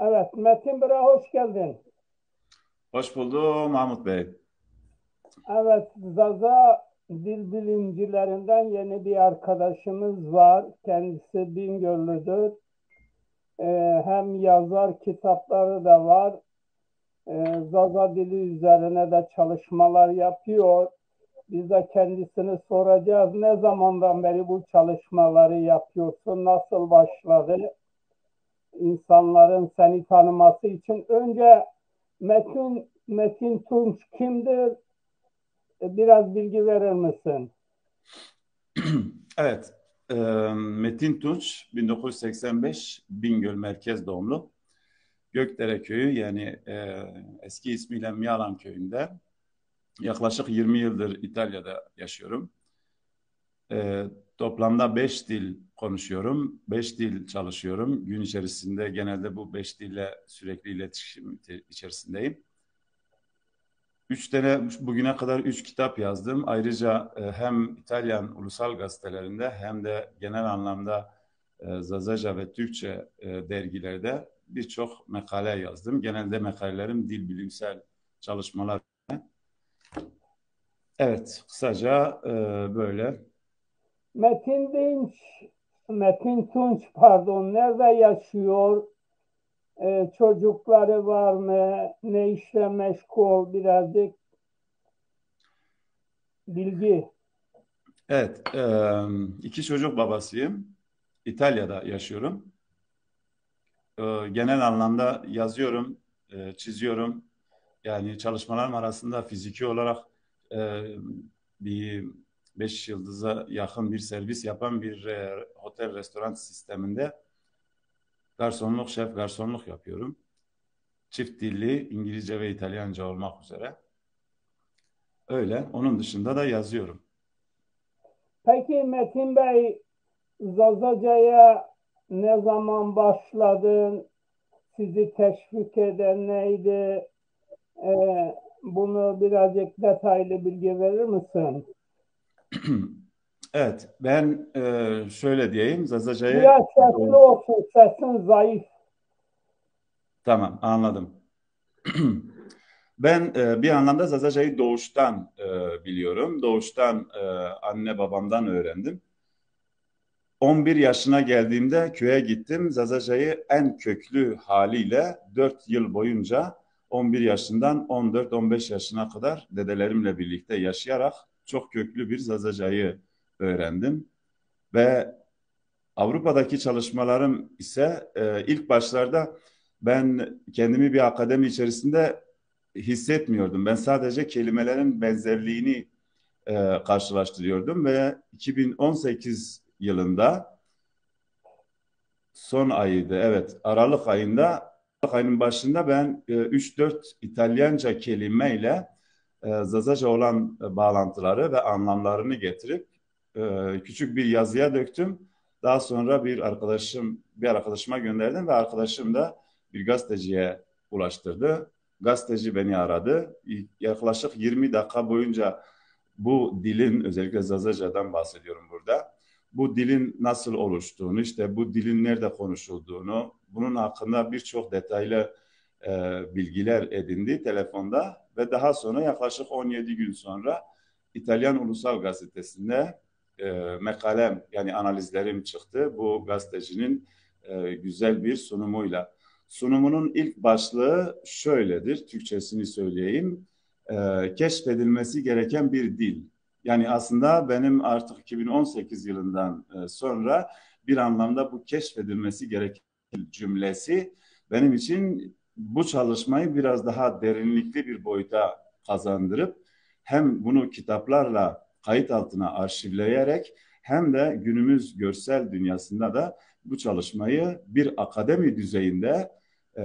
Evet, Metin Bira hoş geldin. Hoş buldum Mahmut Bey. Evet, Zaza dil bilimcilerinden yeni bir arkadaşımız var. Kendisi Bingöllüdür. Hem yazar kitapları da var. Zaza dili üzerine de çalışmalar yapıyor. Biz de kendisini soracağız. Ne zamandan beri bu çalışmaları yapıyorsun? Nasıl başladı? İnsanların seni tanıması için. Önce Metin Tunç kimdir? Biraz bilgi verir misin? Evet, e, Metin Tunç 1985 Bingöl merkez doğumlu. Gökdere köyü yani eski ismiyle Miyalan köyünde yaklaşık 20 yıldır İtalya'da yaşıyorum. E, Toplamda 5 dil konuşuyorum, 5 dil çalışıyorum. Gün içerisinde genelde bu 5 dille sürekli iletişim içerisindeyim. Üç tane bugüne kadar üç kitap yazdım. Ayrıca hem İtalyan ulusal gazetelerinde hem de genel anlamda Zazaca ve Türkçe dergilerde birçok makale yazdım. Genelde makalelerim dil bilimsel çalışmalar. Evet, kısaca böyle. Metin Dinç, Metin Tunç pardon, nerede yaşıyor? Çocukları var mı? Ne işle meşgul? Birazcık bilgi. Evet, iki çocuk babasıyım. İtalya'da yaşıyorum. Genel anlamda yazıyorum, çiziyorum. Yani çalışmalarım arasında fiziki olarak e, bir 5 yıldıza yakın bir servis yapan bir otel restoran sisteminde garsonluk, şef garsonluk yapıyorum. Çift dilli İngilizce ve İtalyanca olmak üzere. Öyle. Onun dışında da yazıyorum. Peki Metin Bey, Zazaca'ya ne zaman başladın? Sizi teşvik eden neydi? Bunu birazcık detaylı bilgi verir misin? Evet, ben şöyle diyeyim, Zazaca'yı Biraz sesli olsun, sesin zayıf. anladım. Ben bir anlamda Zazaca'yı doğuştan biliyorum. Doğuştan anne babamdan öğrendim. 11 yaşına geldiğimde köye gittim. Zazaca'yı en köklü haliyle 4 yıl boyunca 11 yaşından 14-15 yaşına kadar dedelerimle birlikte yaşayarak çok köklü bir Zazaca'yı öğrendim. Ve Avrupa'daki çalışmalarım ise ilk başlarda ben kendimi bir akademi içerisinde hissetmiyordum. Ben sadece kelimelerin benzerliğini karşılaştırıyordum ve 2018 yılında son ayıydı. Evet, Aralık ayının başında ben 3-4 İtalyanca kelimeyle Zazaca olan bağlantıları ve anlamlarını getirip küçük bir yazıya döktüm. Daha sonra bir arkadaşıma gönderdim ve arkadaşım da bir gazeteciye ulaştırdı. Gazeteci beni aradı. Yaklaşık 20 dakika boyunca bu dilin, özellikle Zazaca'dan bahsediyorum burada, bu dilin nasıl oluştuğunu, işte bu dilin nerede konuşulduğunu, bunun hakkında birçok detaylı bilgiler edindi telefonda ve daha sonra yaklaşık 17 gün sonra İtalyan Ulusal Gazetesi'nde mekalem yani analizlerim çıktı. Bu gazetecinin güzel bir sunumuyla. Sunumunun ilk başlığı şöyledir, Türkçesini söyleyeyim. Keşfedilmesi gereken bir dil. Yani aslında benim artık 2018 yılından sonra bir anlamda bu keşfedilmesi gereken cümlesi benim için bu çalışmayı biraz daha derinlikli bir boyuta kazandırıp hem bunu kitaplarla kayıt altına arşivleyerek hem de günümüz görsel dünyasında da bu çalışmayı bir akademi düzeyinde e,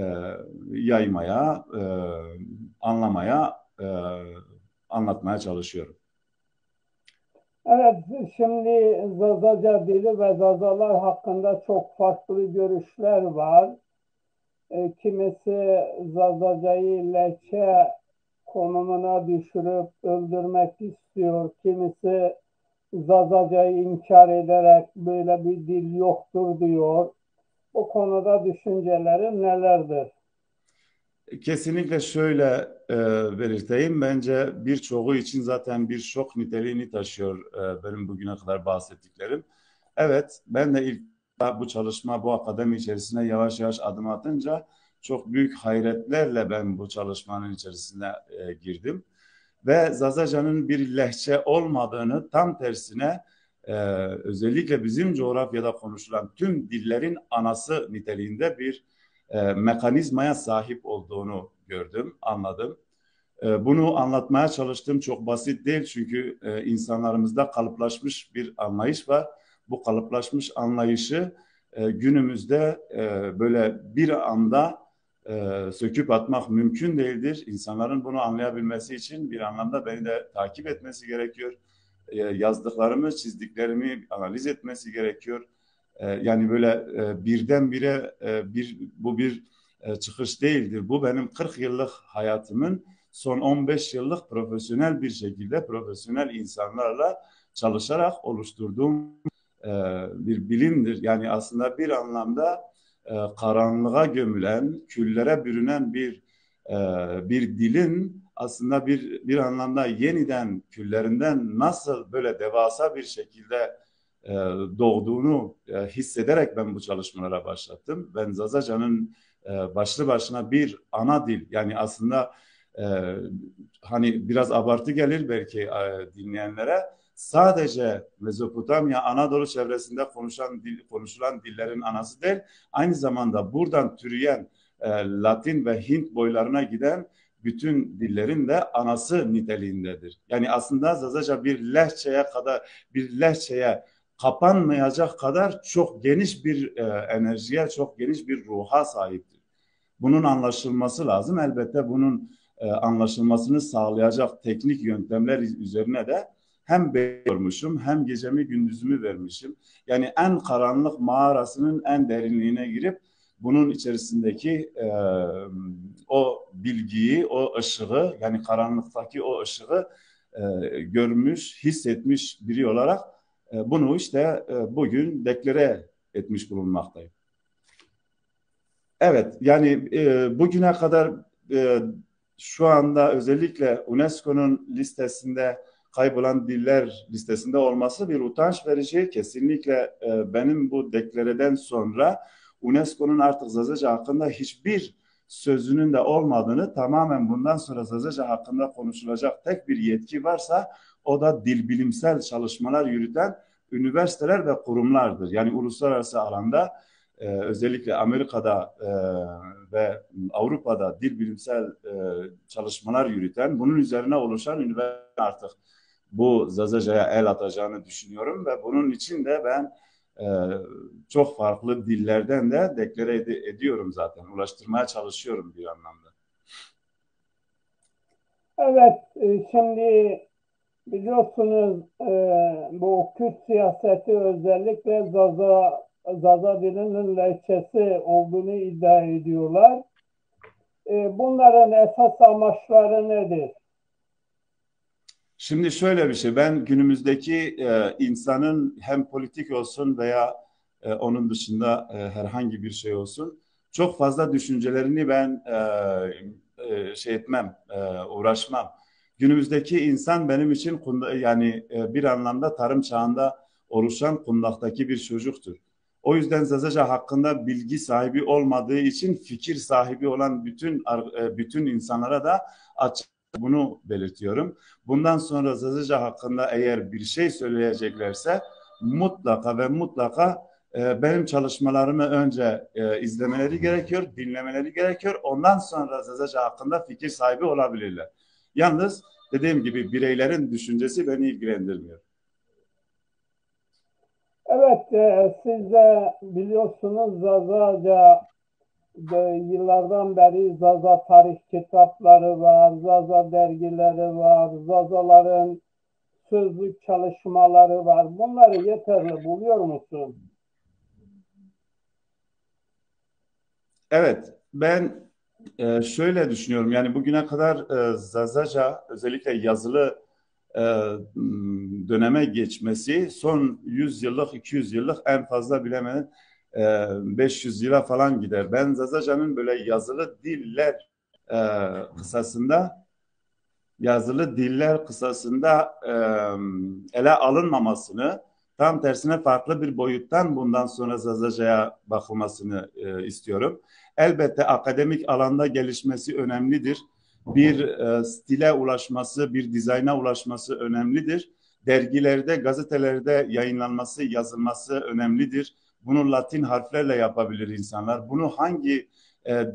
yaymaya, anlamaya, anlatmaya çalışıyorum. Evet, şimdi Zazaca dili ve Zazalar hakkında çok farklı görüşler var. Kimisi Zazaca'yı leçe konumuna düşürüp öldürmek istiyor. Kimisi Zazaca'yı inkar ederek böyle bir dil yoktur diyor. Bu konuda düşüncelerin nelerdir? Kesinlikle şöyle belirteyim. Bence birçoğu için zaten bir şok niteliğini taşıyor benim bugüne kadar bahsettiklerim. Evet, ben de ilk bu çalışma, bu akademi içerisine yavaş yavaş adım atınca çok büyük hayretlerle ben bu çalışmanın içerisine girdim. Ve Zazaca'nın bir lehçe olmadığını, tam tersine e, özellikle bizim coğrafyada konuşulan tüm dillerin anası niteliğinde bir mekanizmaya sahip olduğunu gördüm, anladım. Bunu anlatmaya çalıştım. Çok basit değil çünkü insanlarımızda kalıplaşmış bir anlayış var. Bu kalıplaşmış anlayışı günümüzde böyle bir anda söküp atmak mümkün değildir. İnsanların bunu anlayabilmesi için bir anlamda beni de takip etmesi gerekiyor. Yazdıklarımı, çizdiklerimi analiz etmesi gerekiyor. Yani böyle birdenbire bu bir çıkış değildir. Bu benim 40 yıllık hayatımın son 15 yıllık profesyonel bir şekilde profesyonel insanlarla çalışarak oluşturduğum e, bir bilimdir. Yani aslında bir anlamda karanlığa gömülen, küllere bürünen e, bir dilin aslında bir anlamda yeniden küllerinden nasıl böyle devasa bir şekilde e, doğduğunu hissederek ben bu çalışmalara başlattım. Ben Zazaca'nın başlı başına bir ana dil, yani aslında e, hani biraz abartı gelir belki dinleyenlere, sadece Mezopotamya, Anadolu çevresinde konuşulan dillerin anası değil, aynı zamanda buradan türeyen Latin ve Hint boylarına giden bütün dillerin de anası niteliğindedir. Yani aslında Zazaca bir lehçeye kapanmayacak kadar çok geniş bir enerjiye, çok geniş bir ruha sahiptir. Bunun anlaşılması lazım. Elbette bunun anlaşılmasını sağlayacak teknik yöntemler üzerine de hem bekliyormuşum hem gecemi gündüzümü vermişim. Yani en karanlık mağarasının en derinliğine girip bunun içerisindeki o bilgiyi, o ışığı, yani karanlıktaki o ışığı görmüş, hissetmiş biri olarak bunu işte bugün deklare etmiş bulunmaktayım. Evet, yani bugüne kadar e, şu anda özellikle UNESCO'nun listesinde, kaybolan diller listesinde olması bir utanç verici. Kesinlikle benim bu deklareden sonra UNESCO'nun artık Zazaca hakkında hiçbir sözünün de olmadığını, tamamen bundan sonra Zazaca hakkında konuşulacak tek bir yetki varsa o da dil bilimsel çalışmalar yürüten üniversiteler ve kurumlardır. Yani uluslararası alanda özellikle Amerika'da ve Avrupa'da dil bilimsel çalışmalar yürüten, bunun üzerine oluşan üniversite artık bu Zazaca'ya el atacağını düşünüyorum ve bunun için de ben çok farklı dillerden de deklare ediyorum zaten. Ulaştırmaya çalışıyorum bir anlamda. Evet, şimdi biliyorsunuz bu Kürt siyaseti özellikle Zaza dilinin lehçesi olduğunu iddia ediyorlar. Bunların esas amaçları nedir? Şimdi şöyle bir şey, ben günümüzdeki insanın hem politik olsun veya onun dışında herhangi bir şey olsun çok fazla düşüncelerini ben şey etmem, uğraşmam. Günümüzdeki insan benim için yani bir anlamda tarım çağında oluşan kundaktaki bir çocuktur. O yüzden Zazaca hakkında bilgi sahibi olmadığı için fikir sahibi olan bütün insanlara da açık bunu belirtiyorum. Bundan sonra Zazaca hakkında eğer bir şey söyleyeceklerse mutlaka ve mutlaka benim çalışmalarımı önce izlemeleri gerekiyor, dinlemeleri gerekiyor. Ondan sonra Zazaca hakkında fikir sahibi olabilirler. Yalnız dediğim gibi bireylerin düşüncesi beni ilgilendirmiyor. Evet, siz de biliyorsunuz yıllardan beri Zaza tarih kitapları var, Zaza dergileri var, Zazaların sözlük çalışmaları var. Bunları yeterli buluyor musun? Evet, ben şöyle düşünüyorum. Yani bugüne kadar Zazaca özellikle yazılı e, döneme geçmesi son 100 yıllık, 200 yıllık en fazla bilemeden 500 yıla falan gider. Ben Zazaca'nın böyle e, kısasında yazılı diller kısasında ele alınmamasını, tam tersine farklı bir boyuttan bundan sonra Zazaca'ya bakılmasını istiyorum. Elbette akademik alanda gelişmesi önemlidir. Bir stile ulaşması, bir dizayna ulaşması önemlidir. Dergilerde, gazetelerde yayınlanması, yazılması önemlidir. Bunu Latin harflerle yapabilir insanlar. Bunu hangi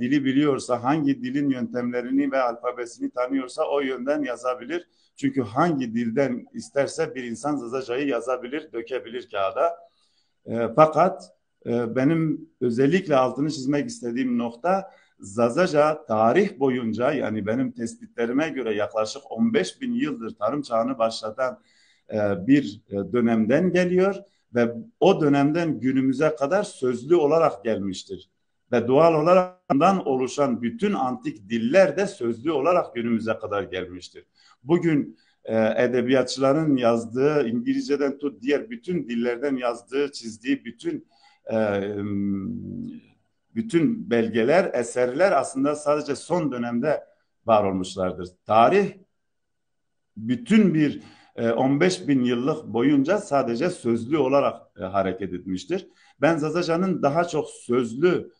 dili biliyorsa, hangi dilin yöntemlerini ve alfabesini tanıyorsa o yönden yazabilir. Çünkü hangi dilden isterse bir insan Zazaca'yı yazabilir, dökebilir kağıda. Fakat benim özellikle altını çizmek istediğim nokta Zazaca tarih boyunca, yani benim tespitlerime göre yaklaşık 15 bin yıldır tarım çağını başlatan bir dönemden geliyor ve o dönemden günümüze kadar sözlü olarak gelmiştir. Ve doğal olarak oluşan bütün antik diller de sözlü olarak günümüze kadar gelmiştir. Bugün edebiyatçıların yazdığı, İngilizceden tut diğer bütün dillerden yazdığı, çizdiği bütün belgeler, eserler aslında sadece son dönemde var olmuşlardır. Tarih bütün bir 15 bin yıllık boyunca sadece sözlü olarak hareket etmiştir. Ben Zazaca'nın daha çok sözlü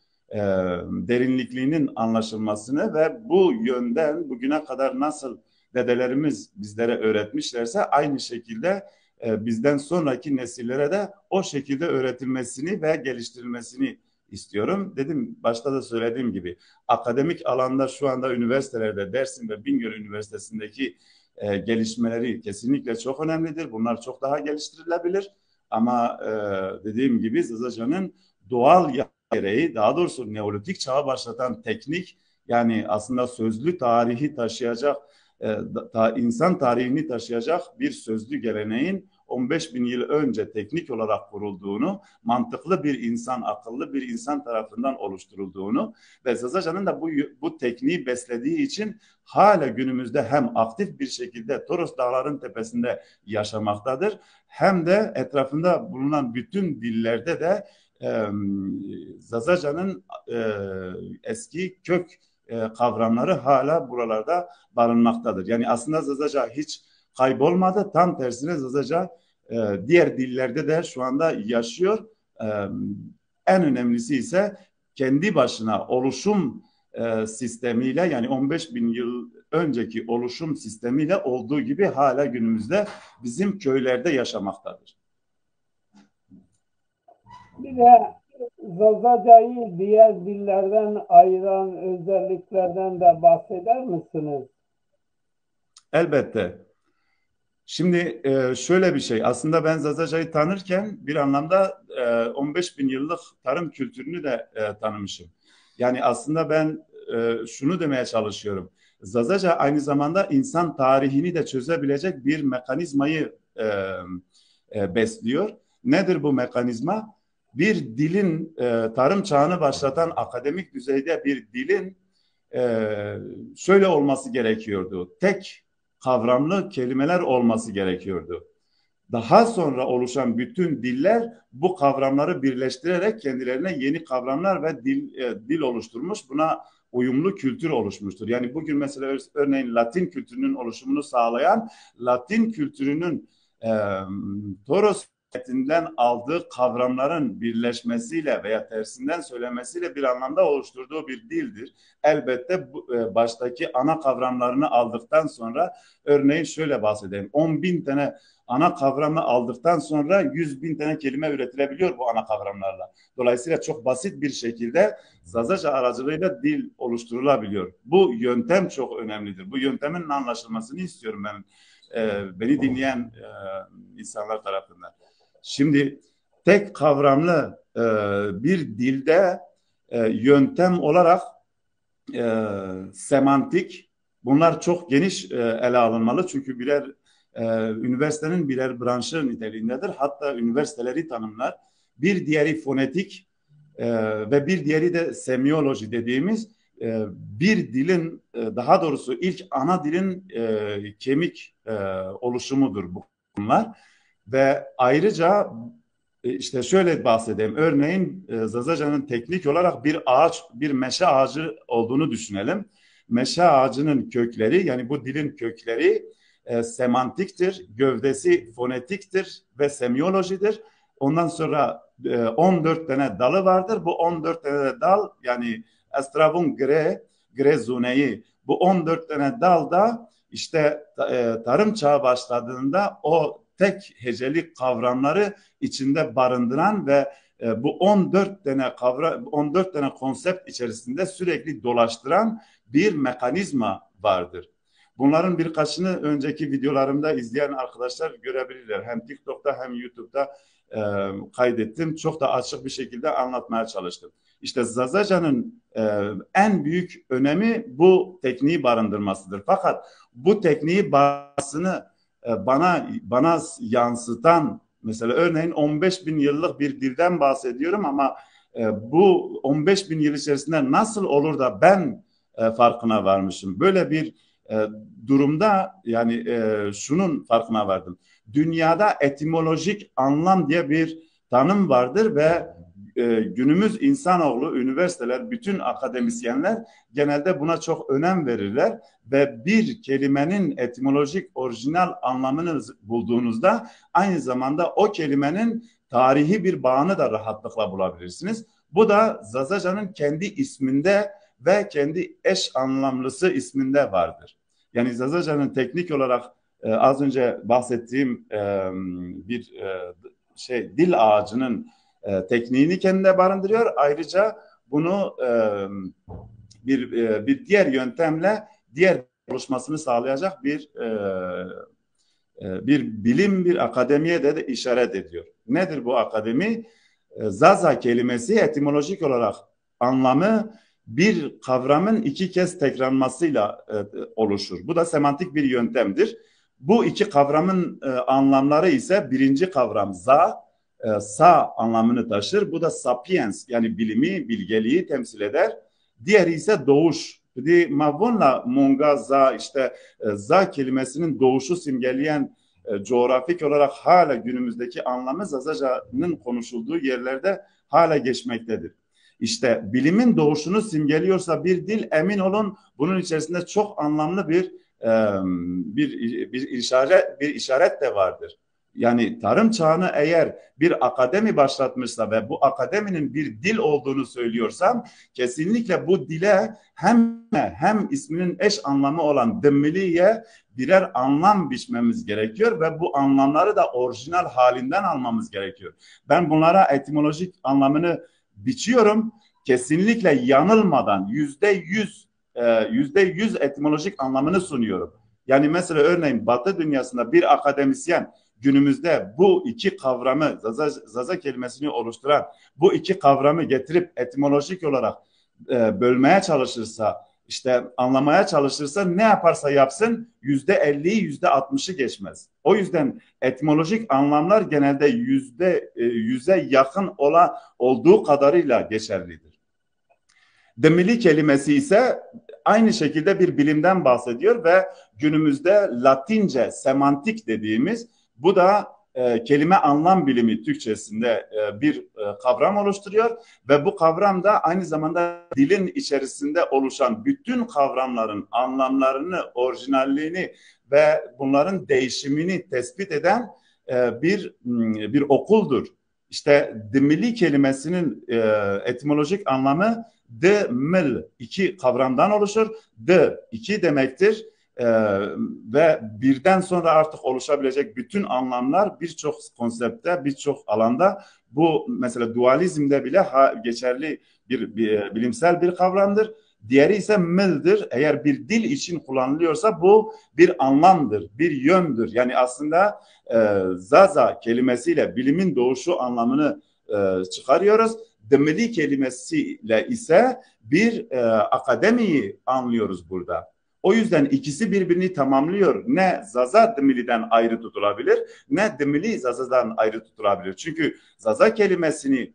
derinlikliğinin anlaşılmasını ve bu yönden bugüne kadar nasıl dedelerimiz bizlere öğretmişlerse aynı şekilde bizden sonraki nesillere de o şekilde öğretilmesini ve geliştirilmesini istiyorum. Dedim başta da söylediğim gibi akademik alanda şu anda üniversitelerde Dersim ve Bingöl Üniversitesi'ndeki gelişmeleri kesinlikle çok önemlidir. Bunlar çok daha geliştirilebilir. Ama dediğim gibi Zazaca'nın doğal gereği, daha doğrusu Neolitik çağı başlatan teknik, yani aslında sözlü tarihi taşıyacak, insan tarihini taşıyacak bir sözlü geleneğin 15 bin yıl önce teknik olarak kurulduğunu, mantıklı bir insan, akıllı bir insan tarafından oluşturulduğunu ve Zazaca'nın da bu tekniği beslediği için hala günümüzde hem aktif bir şekilde Toros Dağları'nın tepesinde yaşamaktadır, hem de etrafında bulunan bütün dillerde de Zazaca'nın eski kök kavramları hala buralarda barınmaktadır. Yani aslında Zazaca hiç kaybolmadı. Tam tersine Zazaca diğer dillerde de şu anda yaşıyor. En önemlisi ise kendi başına oluşum sistemiyle, yani 15 bin yıl önceki oluşum sistemiyle olduğu gibi hala günümüzde bizim köylerde yaşamaktadır. Bir de Zazaca'yı diğer dillerden ayıran özelliklerden de bahseder misiniz? Elbette. Şimdi şöyle bir şey, aslında ben Zazaca'yı tanırken bir anlamda 15 bin yıllık tarım kültürünü de tanımışım. Yani aslında ben şunu demeye çalışıyorum. Zazaca aynı zamanda insan tarihini de çözebilecek bir mekanizmayı besliyor. Nedir bu mekanizma? Bir dilin tarım çağını başlatan akademik düzeyde bir dilin şöyle olması gerekiyordu. Tek kavramlı kelimeler olması gerekiyordu. Daha sonra oluşan bütün diller bu kavramları birleştirerek kendilerine yeni kavramlar ve dil oluşturmuş. Buna uyumlu kültür oluşmuştur. Yani bugün mesela örneğin Latin kültürünün oluşumunu sağlayan Latin kültürünün e, Toros metinden aldığı kavramların birleşmesiyle veya tersinden söylemesiyle bir anlamda oluşturduğu bir dildir. Elbette baştaki ana kavramlarını aldıktan sonra, örneğin şöyle bahsedeyim. 10 bin tane ana kavramı aldıktan sonra 100 bin tane kelime üretilebiliyor bu ana kavramlarla. Dolayısıyla çok basit bir şekilde Zazaca aracılığıyla dil oluşturulabiliyor. Bu yöntem çok önemlidir. Bu yöntemin anlaşılmasını istiyorum ben, beni dinleyen insanlar tarafından. Şimdi tek kavramlı bir dilde yöntem olarak semantik, bunlar çok geniş ele alınmalı. Çünkü üniversitenin birer branşı niteliğindedir. Hatta üniversiteleri tanımlar. Bir diğeri fonetik ve bir diğeri de semiyoloji dediğimiz bir dilin, daha doğrusu ilk ana dilin kemik oluşumudur bunlar. Ve ayrıca işte şöyle bahsedeyim. Örneğin Zazaca'nın teknik olarak bir ağaç, bir meşe ağacı olduğunu düşünelim. Meşe ağacının kökleri, yani bu dilin kökleri semantiktir, gövdesi fonetiktir ve semiyolojidir. Ondan sonra 14 tane dalı vardır. Bu 14 tane dal, yani Estravun Grezune'yi, bu 14 tane dal da işte tarım çağı başladığında o tek hecelik kavramları içinde barındıran ve bu 14 tane kavram, 14 tane konsept içerisinde sürekli dolaştıran bir mekanizma vardır. Bunların birkaçını önceki videolarımda izleyen arkadaşlar görebilirler. Hem TikTok'ta hem YouTube'da kaydettim. Çok da açık bir şekilde anlatmaya çalıştım. İşte Zazaca'nın en büyük önemi bu tekniği barındırmasıdır. Fakat bu tekniği bana yansıtan, mesela örneğin 15 bin yıllık bir dilden bahsediyorum ama bu 15 bin yıl içerisinde nasıl olur da ben farkına varmışım. Böyle bir durumda yani şunun farkına vardım. Dünyada etimolojik anlam diye bir tanım vardır ve günümüz insanoğlu, üniversiteler, bütün akademisyenler genelde buna çok önem verirler ve bir kelimenin etimolojik orijinal anlamını bulduğunuzda aynı zamanda o kelimenin tarihi bir bağını da rahatlıkla bulabilirsiniz. Bu da Zazaca'nın kendi isminde ve kendi eş anlamlısı isminde vardır. Yani Zazaca'nın teknik olarak az önce bahsettiğim bir dil ağacının tekniğini kendine barındırıyor. Ayrıca bunu bir diğer yöntemle diğer oluşmasını sağlayacak bir bilim, bir akademiye de işaret ediyor. Nedir bu akademi? Zaza kelimesi etimolojik olarak anlamı bir kavramın iki kez tekrarlanmasıyla oluşur. Bu da semantik bir yöntemdir. Bu iki kavramın anlamları ise birinci kavram sa anlamını taşır. Bu da sapiens, yani bilimi, bilgeliği temsil eder. Diğeri ise doğuş. Di mavunla munga za, işte za kelimesinin doğuşu simgeleyen coğrafik olarak hala günümüzdeki anlamı Zazaca'nın konuşulduğu yerlerde hala geçmektedir. İşte bilimin doğuşunu simgeliyorsa bir dil, emin olun bunun içerisinde çok anlamlı bir işaret de vardır. Yani tarım çağını eğer bir akademi başlatmışsa ve bu akademinin bir dil olduğunu söylüyorsam kesinlikle bu dile hem isminin eş anlamı olan dımmiliye birer anlam biçmemiz gerekiyor ve bu anlamları da orijinal halinden almamız gerekiyor. Ben bunlara etimolojik anlamını biçiyorum. Kesinlikle yanılmadan %100 etimolojik anlamını sunuyorum. Yani mesela örneğin Batı dünyasında bir akademisyen günümüzde bu iki kavramı, Zaza kelimesini oluşturan bu iki kavramı getirip etimolojik olarak bölmeye çalışırsa, işte anlamaya çalışırsa, ne yaparsa yapsın %50'yi %60'ı geçmez. O yüzden etimolojik anlamlar genelde %100'e yakın olduğu kadarıyla geçerlidir. Demili kelimesi ise aynı şekilde bir bilimden bahsediyor ve günümüzde Latince semantik dediğimiz, bu da kelime anlam bilimi Türkçesinde bir kavram oluşturuyor ve bu kavram da aynı zamanda dilin içerisinde oluşan bütün kavramların anlamlarını, orijinalliğini ve bunların değişimini tespit eden bir okuldur. İşte dimili kelimesinin etimolojik anlamı de-mil, iki kavramdan oluşur. De iki demektir. Ve birden sonra artık oluşabilecek bütün anlamlar birçok konsepte, birçok alanda, bu mesela dualizmde bile geçerli bir bilimsel bir kavramdır. Diğeri ise mildir. Eğer bir dil için kullanılıyorsa bu bir anlamdır, bir yöndür. Yani aslında Zaza kelimesiyle bilimin doğuşu anlamını çıkarıyoruz. Demili kelimesiyle ise bir akademiyi anlıyoruz burada. O yüzden ikisi birbirini tamamlıyor. Ne Zaza Demili'den ayrı tutulabilir, ne Demili Zaza'dan ayrı tutulabilir. Çünkü Zaza kelimesini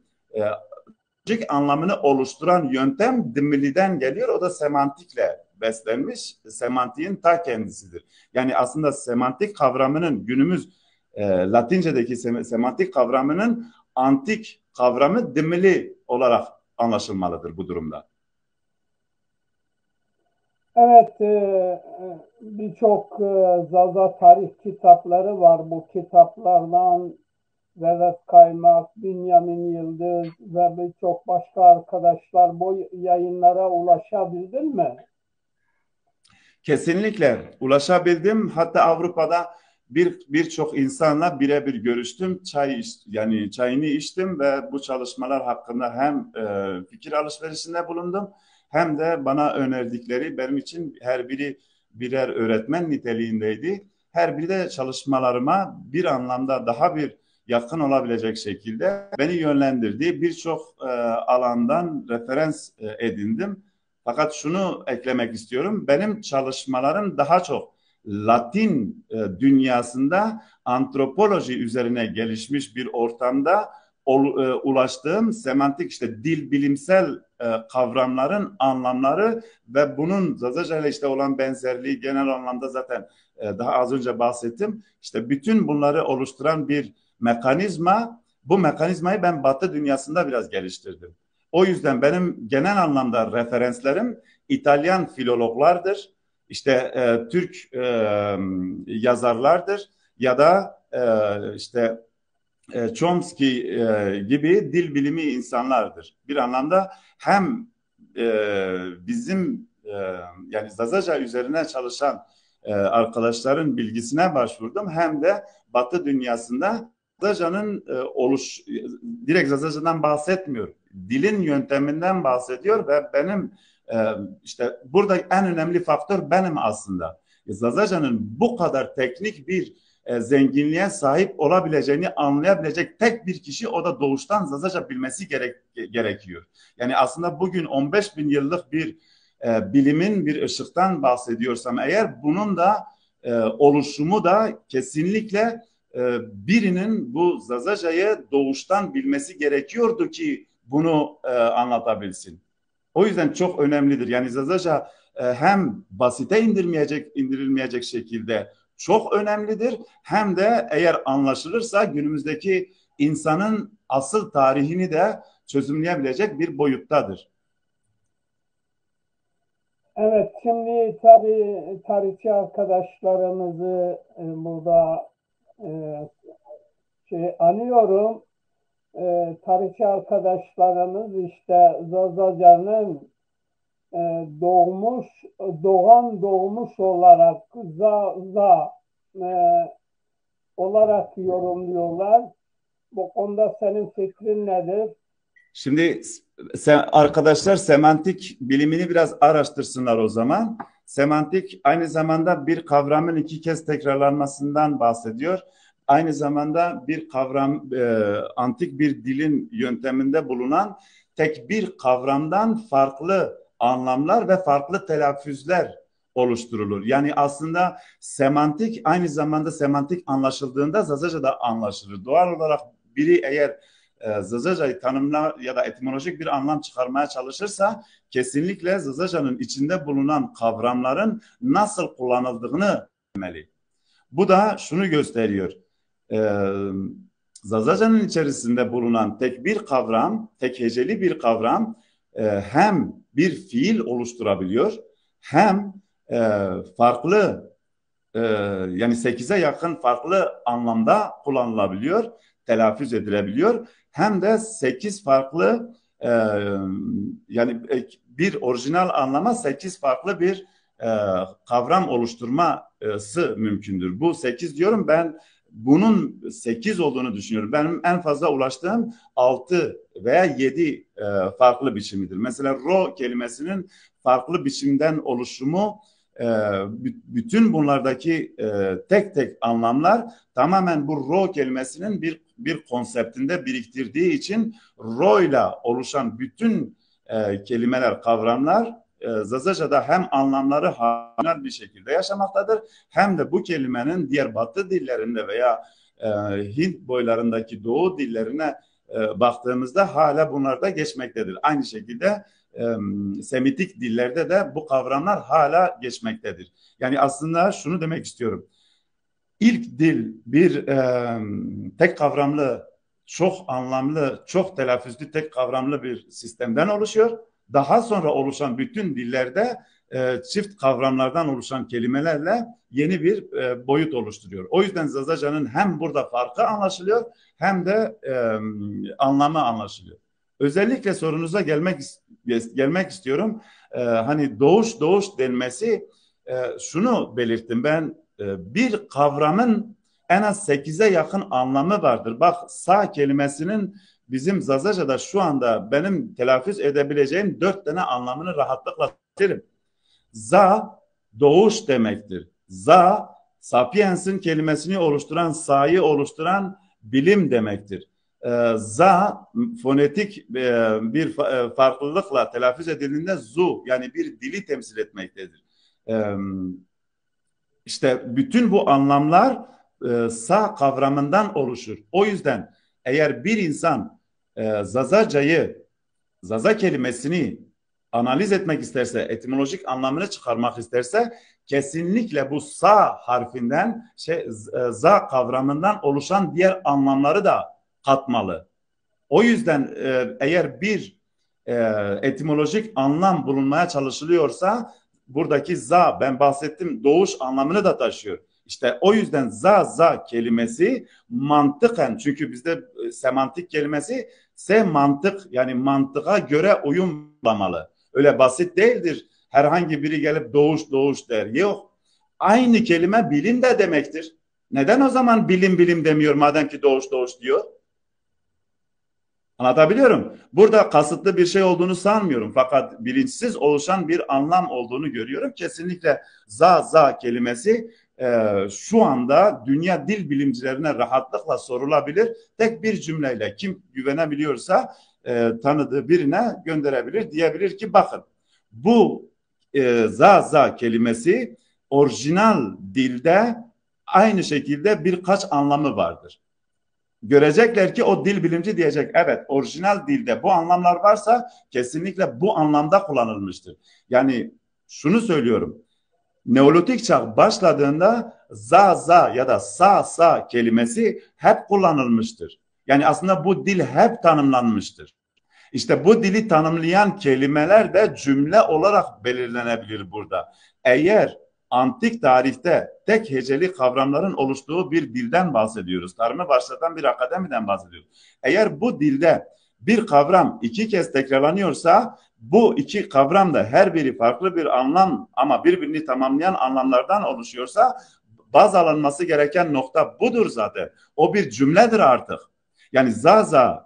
anlamını oluşturan yöntem Demili'den geliyor. O da semantikle beslenmiş, semantiğin ta kendisidir. Yani aslında semantik kavramının günümüz Latince'deki semantik kavramının antik kavramı dimili olarak anlaşılmalıdır bu durumda. Evet, birçok Zaza tarih kitapları var. Bu kitaplardan Vedat Kaymak, Bünyamin Yıldız ve birçok başka arkadaşlar bu yayınlara ulaşabildin mi? Kesinlikle ulaşabildim. Hatta Avrupa'da birçok insanla birebir görüştüm. Yani çayını içtim ve bu çalışmalar hakkında hem fikir alışverişinde bulundum hem de bana önerdikleri benim için her biri birer öğretmen niteliğindeydi. Her biri de çalışmalarıma bir anlamda daha bir yakın olabilecek şekilde beni yönlendirdi. Birçok alandan referans edindim. Fakat şunu eklemek istiyorum. Benim çalışmalarım daha çok Latin dünyasında antropoloji üzerine gelişmiş bir ortamda ulaştığım semantik işte dil bilimsel kavramların anlamları ve bunun Zazaca ile işte olan benzerliği genel anlamda zaten daha az önce bahsettim. İşte bütün bunları oluşturan bir mekanizma. Bu mekanizmayı ben Batı dünyasında biraz geliştirdim. O yüzden benim genel anlamda referanslarım İtalyan filologlardır, işte Türk yazarlardır ya da işte Chomsky gibi dil bilimi insanlardır. Bir anlamda hem bizim yani Zazaca üzerine çalışan arkadaşların bilgisine başvurdum hem de Batı dünyasında Zazaca'nın direkt Zazaca'dan bahsetmiyor. Dilin yönteminden bahsediyor ve benim işte burada en önemli faktör benim aslında. Zazaca'nın bu kadar teknik bir zenginliğe sahip olabileceğini anlayabilecek tek bir kişi, o da doğuştan Zazaca bilmesi gerekiyor. Yani aslında bugün 15 bin yıllık bir bilimin bir ışıktan bahsediyorsam eğer, bunun da oluşumu da kesinlikle birinin bu Zazaca'yı doğuştan bilmesi gerekiyordu ki bunu anlatabilsin. O yüzden çok önemlidir. Yani Zazaca hem basite indirilmeyecek şekilde çok önemlidir. Hem de eğer anlaşılırsa günümüzdeki insanın asıl tarihini de çözümleyebilecek bir boyuttadır. Evet, şimdi tabii tarihçi arkadaşlarımızı burada e, anıyorum. Tarihçi arkadaşlarımız işte Zazaca'nın e, doğmuş, doğmuş olarak za e, olarak yorumluyorlar. Bu konuda senin fikrin nedir? Şimdi arkadaşlar semantik bilimini biraz araştırsınlar o zaman. Semantik aynı zamanda bir kavramın iki kez tekrarlanmasından bahsediyor. Aynı zamanda bir kavram, antik bir dilin yönteminde bulunan tek bir kavramdan farklı anlamlar ve farklı telaffuzlar oluşturulur. Yani aslında semantik aynı zamanda semantik anlaşıldığında Zazaca da anlaşılır. Doğal olarak biri eğer Zazaca'yı tanımla ya da etimolojik bir anlam çıkarmaya çalışırsa kesinlikle Zazaca'nın içinde bulunan kavramların nasıl kullanıldığını bilmeli. Bu da şunu gösteriyor. Ee, Zazaca'nın içerisinde bulunan tek bir kavram, tek heceli bir kavram hem bir fiil oluşturabiliyor hem farklı yani 8'e yakın farklı anlamda kullanılabiliyor, telaffuz edilebiliyor. Hem de 8 farklı yani bir orijinal anlama 8 farklı bir kavram oluşturması mümkündür. Bu 8 diyorum, ben bunun 8 olduğunu düşünüyorum. Benim en fazla ulaştığım 6 veya 7 farklı biçimidir. Mesela ro kelimesinin farklı biçimden oluşumu, bütün bunlardaki tek tek anlamlar tamamen bu ro kelimesinin bir konseptinde biriktirdiği için ro ile oluşan bütün kelimeler, kavramlar Zazaca'da hem anlamları harmonik bir şekilde yaşamaktadır hem de bu kelimenin diğer Batı dillerinde veya Hint boylarındaki Doğu dillerine baktığımızda hala bunlar da geçmektedir. Aynı şekilde Semitik dillerde de bu kavramlar hala geçmektedir. Yani aslında şunu demek istiyorum. İlk dil bir tek kavramlı çok anlamlı, çok telaffuzlu, tek kavramlı bir sistemden oluşuyor. Daha sonra oluşan bütün dillerde çift kavramlardan oluşan kelimelerle yeni bir boyut oluşturuyor. O yüzden Zazaca'nın hem burada farkı anlaşılıyor hem de anlamı anlaşılıyor. Özellikle sorunuza gelmek istiyorum. Hani doğuş denmesi, şunu belirttim ben, bir kavramın en az 8'e yakın anlamı vardır. Bak, sağ kelimesinin bizim Zazaca'da şu anda benim telaffuz edebileceğim 4 tane anlamını rahatlıkla söylerim. Za doğuş demektir. Za, sapiens'in kelimesini oluşturan, sa'yı oluşturan bilim demektir. Za fonetik bir farklılıkla telaffuz edildiğinde zu, yani bir dili temsil etmektedir. İşte bütün bu anlamlar sa kavramından oluşur. O yüzden eğer bir insan Zaza kelimesini analiz etmek isterse, etimolojik anlamını çıkarmak isterse, kesinlikle bu sa harfinden za kavramından oluşan diğer anlamları da katmalı. O yüzden eğer bir etimolojik anlam bulunmaya çalışılıyorsa, buradaki za, ben bahsettim, doğuş anlamını da taşıyor. İşte o yüzden za kelimesi mantıken, çünkü bizde semantik kelimesi mantık, yani mantığa göre uyumlamalı. Öyle basit değildir. Herhangi biri gelip doğuş der. Yok. Aynı kelime bilim de demektir. Neden o zaman bilim demiyor madem ki doğuş diyor? Anlatabiliyorum. Burada kasıtlı bir şey olduğunu sanmıyorum. Fakat bilinçsiz oluşan bir anlam olduğunu görüyorum. Kesinlikle za kelimesi şu anda dünya dil bilimcilerine rahatlıkla sorulabilir. Tek bir cümleyle kim güvenebiliyorsa tanıdığı birine gönderebilir. Diyebilir ki bakın, bu za kelimesi orijinal dilde aynı şekilde birkaç anlamı vardır. Görecekler ki o dil bilimci diyecek, evet, orijinal dilde bu anlamlar varsa kesinlikle bu anlamda kullanılmıştır. Yani şunu söylüyorum, Neolitik çağ başladığında za ya da sa kelimesi hep kullanılmıştır. Yani aslında bu dil hep tanımlanmıştır. İşte bu dili tanımlayan kelimeler de cümle olarak belirlenebilir burada. Eğer antik tarihte tek heceli kavramların oluştuğu bir dilden bahsediyoruz, tarımı başlatan bir akademiden bahsediyoruz. Eğer bu dilde bir kavram 2 kez tekrarlanıyorsa, bu 2 kavram da her biri farklı bir anlam ama birbirini tamamlayan anlamlardan oluşuyorsa, baz alınması gereken nokta budur zaten. O bir cümledir artık. Yani za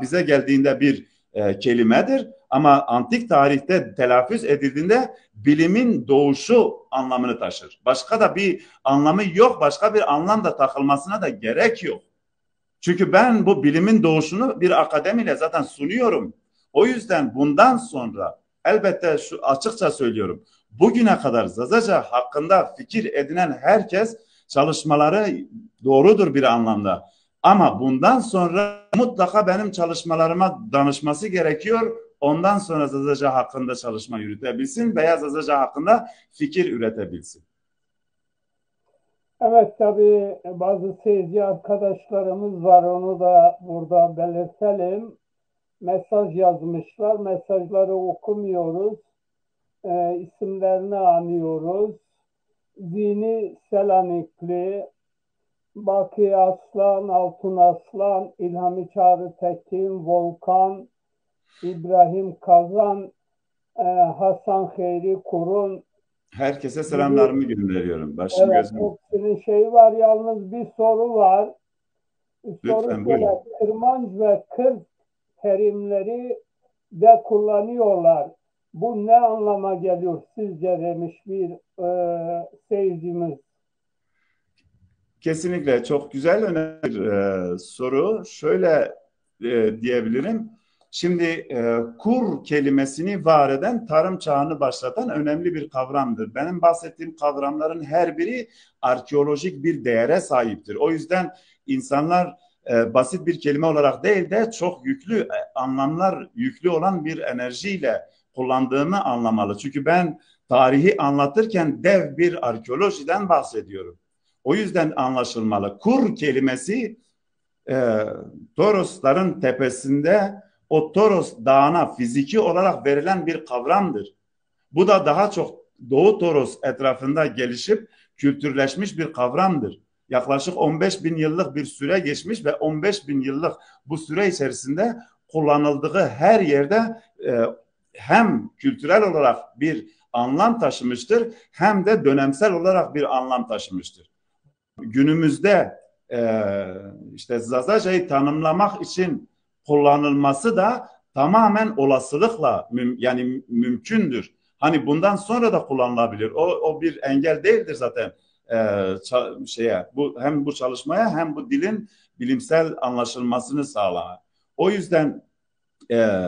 bize geldiğinde bir kelimedir ama antik tarihte telaffuz edildiğinde bilimin doğuşu anlamını taşır. Başka da bir anlamı yok, başka bir anlam da takılmasına da gerek yok. Çünkü ben bu bilimin doğuşunu bir akademiyle zaten sunuyorum. O yüzden bundan sonra elbette şu açıkça söylüyorum, bugüne kadar Zazaca hakkında fikir edinen herkes çalışmaları doğrudur bir anlamda. Ama bundan sonra mutlaka benim çalışmalarıma danışması gerekiyor. Ondan sonra Zazaca hakkında çalışma yürütebilsin veya Zazaca hakkında fikir üretebilsin. Evet, tabii bazı seyirci arkadaşlarımız var, onu da burada belirtelim. Mesaj yazmışlar, mesajları okumuyoruz, isimlerini anıyoruz. Zihni Selanikli, Baki Aslan, Altun Aslan, İlhami Çağrı Tekin, Volkan, İbrahim Kazan, Hasan Hayri Kurun. Herkese selamlarımı gönderiyorum. Başım Evet, gözüm. hepsinin şeyi var. Yalnız bir soru var. Soru Lütfen şöyle: buyurun. kırmanç ve kır terimleri de kullanıyorlar. Bu ne anlama geliyor sizce, demiş bir seyircimiz. Kesinlikle çok güzel, önemli bir soru. Şöyle diyebilirim. Şimdi kur kelimesini var eden, tarım çağını başlatan önemli bir kavramdır. Benim bahsettiğim kavramların her biri arkeolojik bir değere sahiptir. O yüzden insanlar basit bir kelime olarak değil de çok yüklü anlamlar yüklü olan bir enerjiyle kullandığımı anlamalı. Çünkü ben tarihi anlatırken dev bir arkeolojiden bahsediyorum. O yüzden anlaşılmalı. Kur kelimesi e, Torosların tepesinde o Toros Dağı'na fiziki olarak verilen bir kavramdır. Bu da daha çok Doğu Toros etrafında gelişip kültürleşmiş bir kavramdır. Yaklaşık 15 bin yıllık bir süre geçmiş ve 15 bin yıllık bu süre içerisinde kullanıldığı her yerde hem kültürel olarak bir anlam taşımıştır hem de dönemsel olarak bir anlam taşımıştır. Günümüzde işte Zazaca'yı tanımlamak için kullanılması da tamamen olasılıkla yani mümkündür. Hani bundan sonra da kullanılabilir. O bir engel değildir zaten bu hem bu çalışmaya hem bu dilin bilimsel anlaşılmasını sağlar. O yüzden e,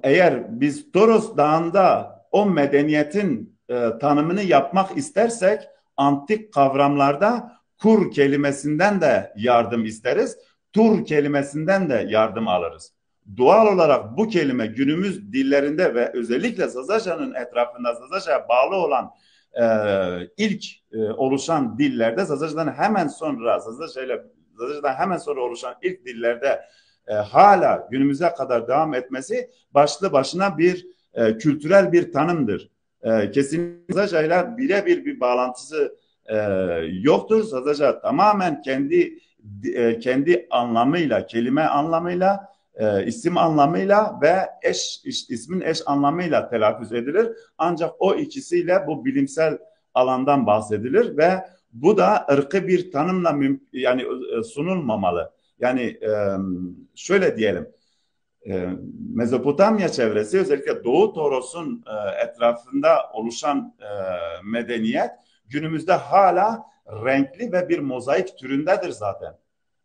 eğer biz Toros Dağı'nda o medeniyetin tanımını yapmak istersek antik kavramlarda kur kelimesinden de yardım isteriz. Tur kelimesinden de yardım alırız. Doğal olarak bu kelime günümüz dillerinde ve özellikle Zazaca'nın etrafında Zazaca'ya bağlı olan ilk oluşan dillerde Zazaca'dan hemen sonra oluşan ilk dillerde hala günümüze kadar devam etmesi başlı başına bir kültürel bir tanımdır. Kesinlikle Zazaca'yla birebir bir bağlantısı yoktur. Zazaca tamamen kendi anlamıyla, kelime anlamıyla, isim anlamıyla ve ismin eş anlamıyla telaffuz edilir. Ancak o ikisiyle bu bilimsel alandan bahsedilir ve bu da ırkı bir tanımla yani sunulmamalı. Yani şöyle diyelim, Mezopotamya çevresi özellikle Doğu Toros'un etrafında oluşan medeniyet günümüzde hala renkli ve bir mozaik türündedir zaten.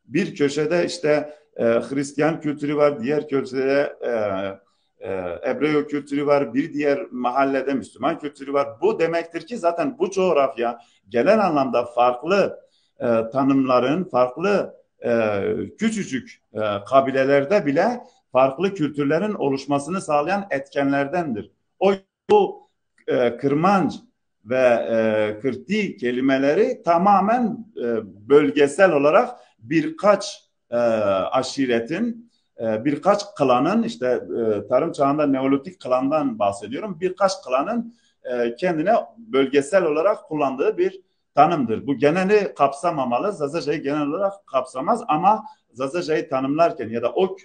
Bir köşede işte Hristiyan kültürü var, diğer köşede Ebreo kültürü var, bir diğer mahallede Müslüman kültürü var. Bu demektir ki zaten bu coğrafya genel anlamda farklı tanımların, farklı küçücük kabilelerde bile farklı kültürlerin oluşmasını sağlayan etkenlerdendir. Bu kırmanç ve kırti kelimeleri tamamen bölgesel olarak birkaç aşiretin, birkaç klanın işte tarım çağında Neolitik klandan bahsediyorum. Birkaç klanın kendine bölgesel olarak kullandığı bir tanımdır. Bu geneli kapsamamalı. Zazaca'yı genel olarak kapsamaz ama Zazaca'yı tanımlarken ya da o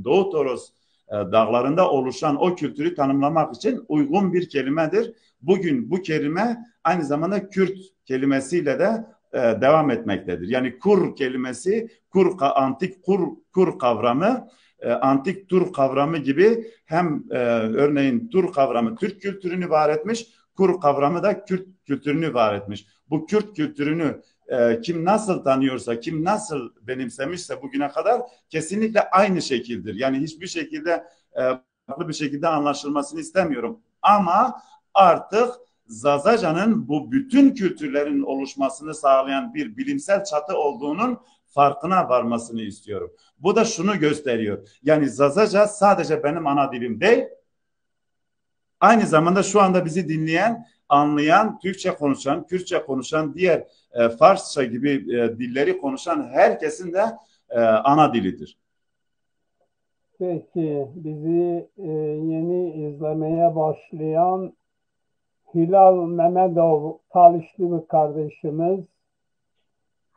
Doğu Toros dağlarında oluşan o kültürü tanımlamak için uygun bir kelimedir. Bugün bu kelime aynı zamanda Kürt kelimesiyle de devam etmektedir. Yani kur kelimesi, antik kur kavramı, antik Tur kavramı gibi hem örneğin Tur kavramı Türk kültürünü var etmiş, kur kavramı da Kürt kültürünü var etmiş. Bu Kürt kültürünü kim nasıl tanıyorsa, kim nasıl benimsemişse bugüne kadar kesinlikle aynı şekildir. Yani hiçbir şekilde farklı bir şekilde anlaşılmasını istemiyorum. Ama artık Zazaca'nın bu bütün kültürlerin oluşmasını sağlayan bir bilimsel çatı olduğunun farkına varmasını istiyorum. Bu da şunu gösteriyor. Yani Zazaca sadece benim ana dilim değil, aynı zamanda şu anda bizi dinleyen, anlayan, Türkçe konuşan, Kürtçe konuşan, diğer Farsça gibi dilleri konuşan herkesin de ana dilidir. Peki bizi yeni izlemeye başlayan Hilal Mehmetov Talişli bir kardeşimiz.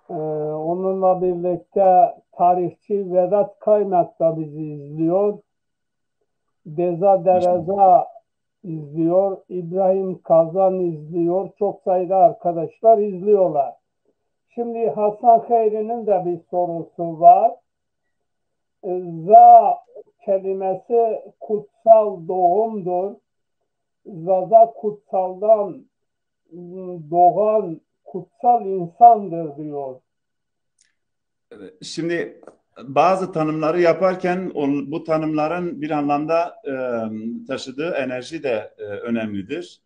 Onunla birlikte tarihçi Vedat Kaynak da bizi izliyor. Deza Dereza izliyor. İbrahim Kazan izliyor. Çok sayıda arkadaşlar izliyorlar. Şimdi Hasan Hayri'nin de bir sorusu var. Za kelimesi kutsal doğumdur. Zaza kutsaldan doğan kutsal insandır diyor. Şimdi bazı tanımları yaparken bu tanımların bir anlamda taşıdığı enerji de önemlidir.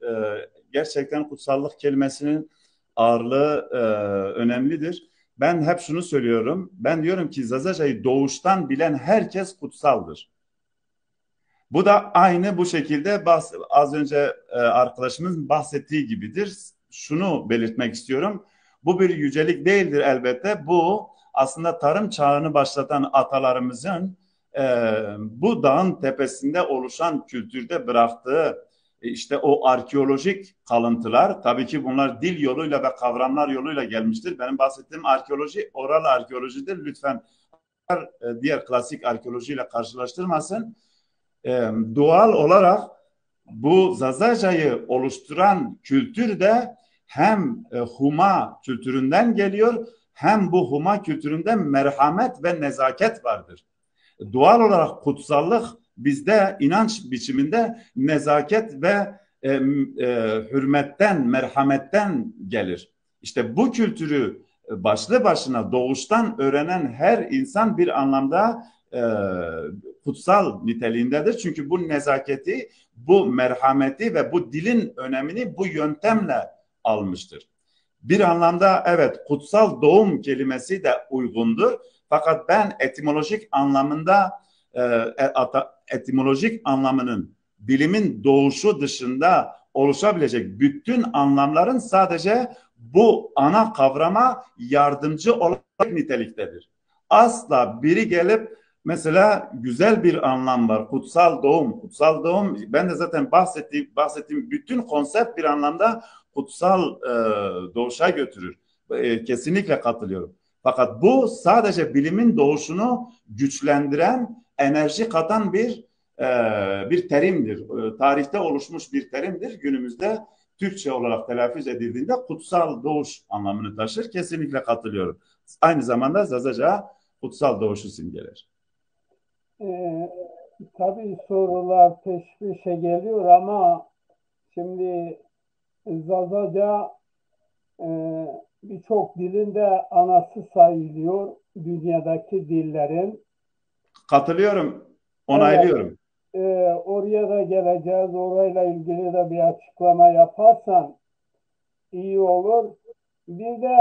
Gerçekten kutsallık kelimesinin ağırlığı önemlidir. Ben hep şunu söylüyorum. Ben diyorum ki Zazaca'yı doğuştan bilen herkes kutsaldır. Bu da aynı bu şekilde az önce arkadaşımız bahsettiği gibidir. Şunu belirtmek istiyorum. Bu bir yücelik değildir elbette. Bu aslında tarım çağını başlatan atalarımızın bu dağın tepesinde oluşan kültürde bıraktığı işte o arkeolojik kalıntılar, tabii ki bunlar dil yoluyla ve kavramlar yoluyla gelmiştir. Benim bahsettiğim arkeoloji oral arkeolojidir. Lütfen diğer klasik arkeolojiyle karşılaştırmasın. Doğal olarak bu Zazaca'yı oluşturan kültür de hem Huma kültüründen geliyor, hem bu Huma kültüründe merhamet ve nezaket vardır. Doğal olarak kutsallık bizde inanç biçiminde nezaket ve hürmetten, merhametten gelir. İşte bu kültürü başlı başına doğuştan öğrenen her insan bir anlamda kutsal niteliğindedir. Çünkü bu nezaketi, bu merhameti ve bu dilin önemini bu yöntemle almıştır. Bir anlamda evet, kutsal doğum kelimesi de uygundur. Fakat ben etimolojik anlamında etimolojik anlamının bilimin doğuşu dışında oluşabilecek bütün anlamların sadece bu ana kavrama yardımcı olarak niteliktedir. Asla biri gelip mesela güzel bir anlam var. Kutsal doğum. Kutsal doğum, ben de zaten bahsettiğim bütün konsept bir anlamda kutsal doğuşa götürür. Kesinlikle katılıyorum. Fakat bu sadece bilimin doğuşunu güçlendiren, enerji katan bir terimdir. Tarihte oluşmuş bir terimdir. Günümüzde Türkçe olarak telaffuz edildiğinde kutsal doğuş anlamını taşır. Kesinlikle katılıyorum. Aynı zamanda Zazaca kutsal doğuşu simgeler. Ee, tabii sorular peş peşe geliyor ama şimdi Zazaca e, birçok dilin de anası sayılıyor dünyadaki dillerin. Katılıyorum, Evet, onaylıyorum. oraya da geleceğiz. Orayla ilgili de bir açıklama yaparsan iyi olur. Bir de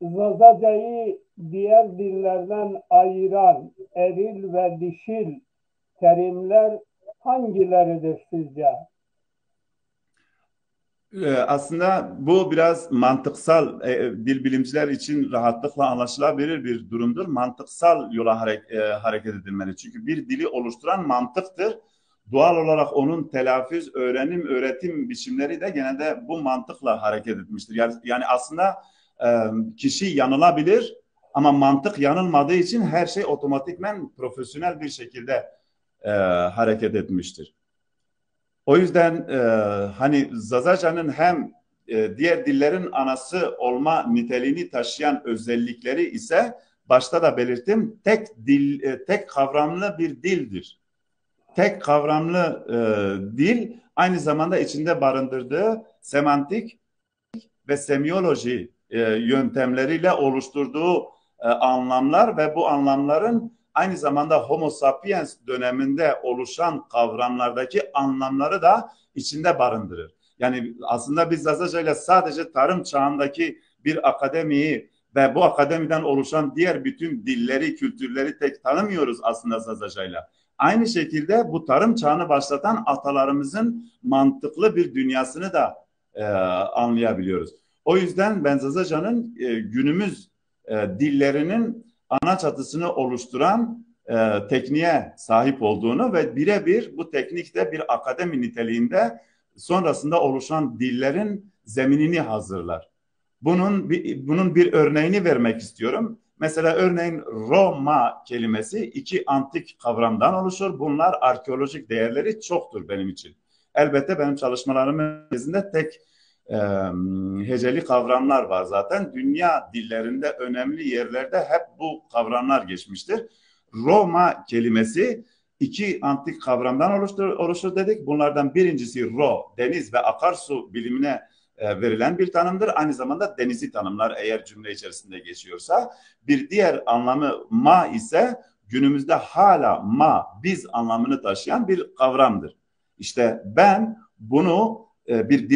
Zazaca'yı diğer dillerden ayıran eril ve dişil terimler hangileridir sizce? Aslında bu biraz mantıksal, dil bilimciler için rahatlıkla anlaşılabilir bir durumdur. Mantıksal yola hareket edilmeli. Çünkü bir dili oluşturan mantıktır. Doğal olarak onun telaffuz, öğrenim, öğretim biçimleri de genelde bu mantıkla hareket etmiştir. Yani aslında kişi yanılabilir ama mantık yanılmadığı için her şey otomatikmen profesyonel bir şekilde hareket etmiştir. O yüzden hani Zazaca'nın hem diğer dillerin anası olma niteliğini taşıyan özellikleri ise başta da belirttim, tek kavramlı bir dildir. Tek kavramlı dil aynı zamanda içinde barındırdığı semantik ve semiyoloji yöntemleriyle oluşturduğu anlamlar ve bu anlamların aynı zamanda Homo sapiens döneminde oluşan kavramlardaki anlamları da içinde barındırır. Yani aslında biz Zazaca ile sadece tarım çağındaki bir akademiyi ve bu akademiden oluşan diğer bütün dilleri, kültürleri tek tanımıyoruz aslında Zazaca'yla. Aynı şekilde bu tarım çağını başlatan atalarımızın mantıklı bir dünyasını da anlayabiliyoruz. O yüzden ben Zazaca'nın günümüz dillerinin ana çatısını oluşturan tekniğe sahip olduğunu ve birebir bu teknikte bir akademi niteliğinde sonrasında oluşan dillerin zeminini hazırlar. Bunun bir örneğini vermek istiyorum. Mesela örneğin Roma kelimesi iki antik kavramdan oluşur. Bunlar arkeolojik değerleri çoktur benim için. Elbette benim çalışmalarımın merkezinde tek heceli kavramlar var zaten. Dünya dillerinde önemli yerlerde hep bu kavramlar geçmiştir. Roma kelimesi iki antik kavramdan oluşur dedik. Bunlardan birincisi ro, deniz ve akarsu bilimine verilen bir tanımdır. Aynı zamanda denizi tanımlar eğer cümle içerisinde geçiyorsa. Bir diğer anlamı ma ise günümüzde hala ma, biz anlamını taşıyan bir kavramdır. İşte ben bunu dil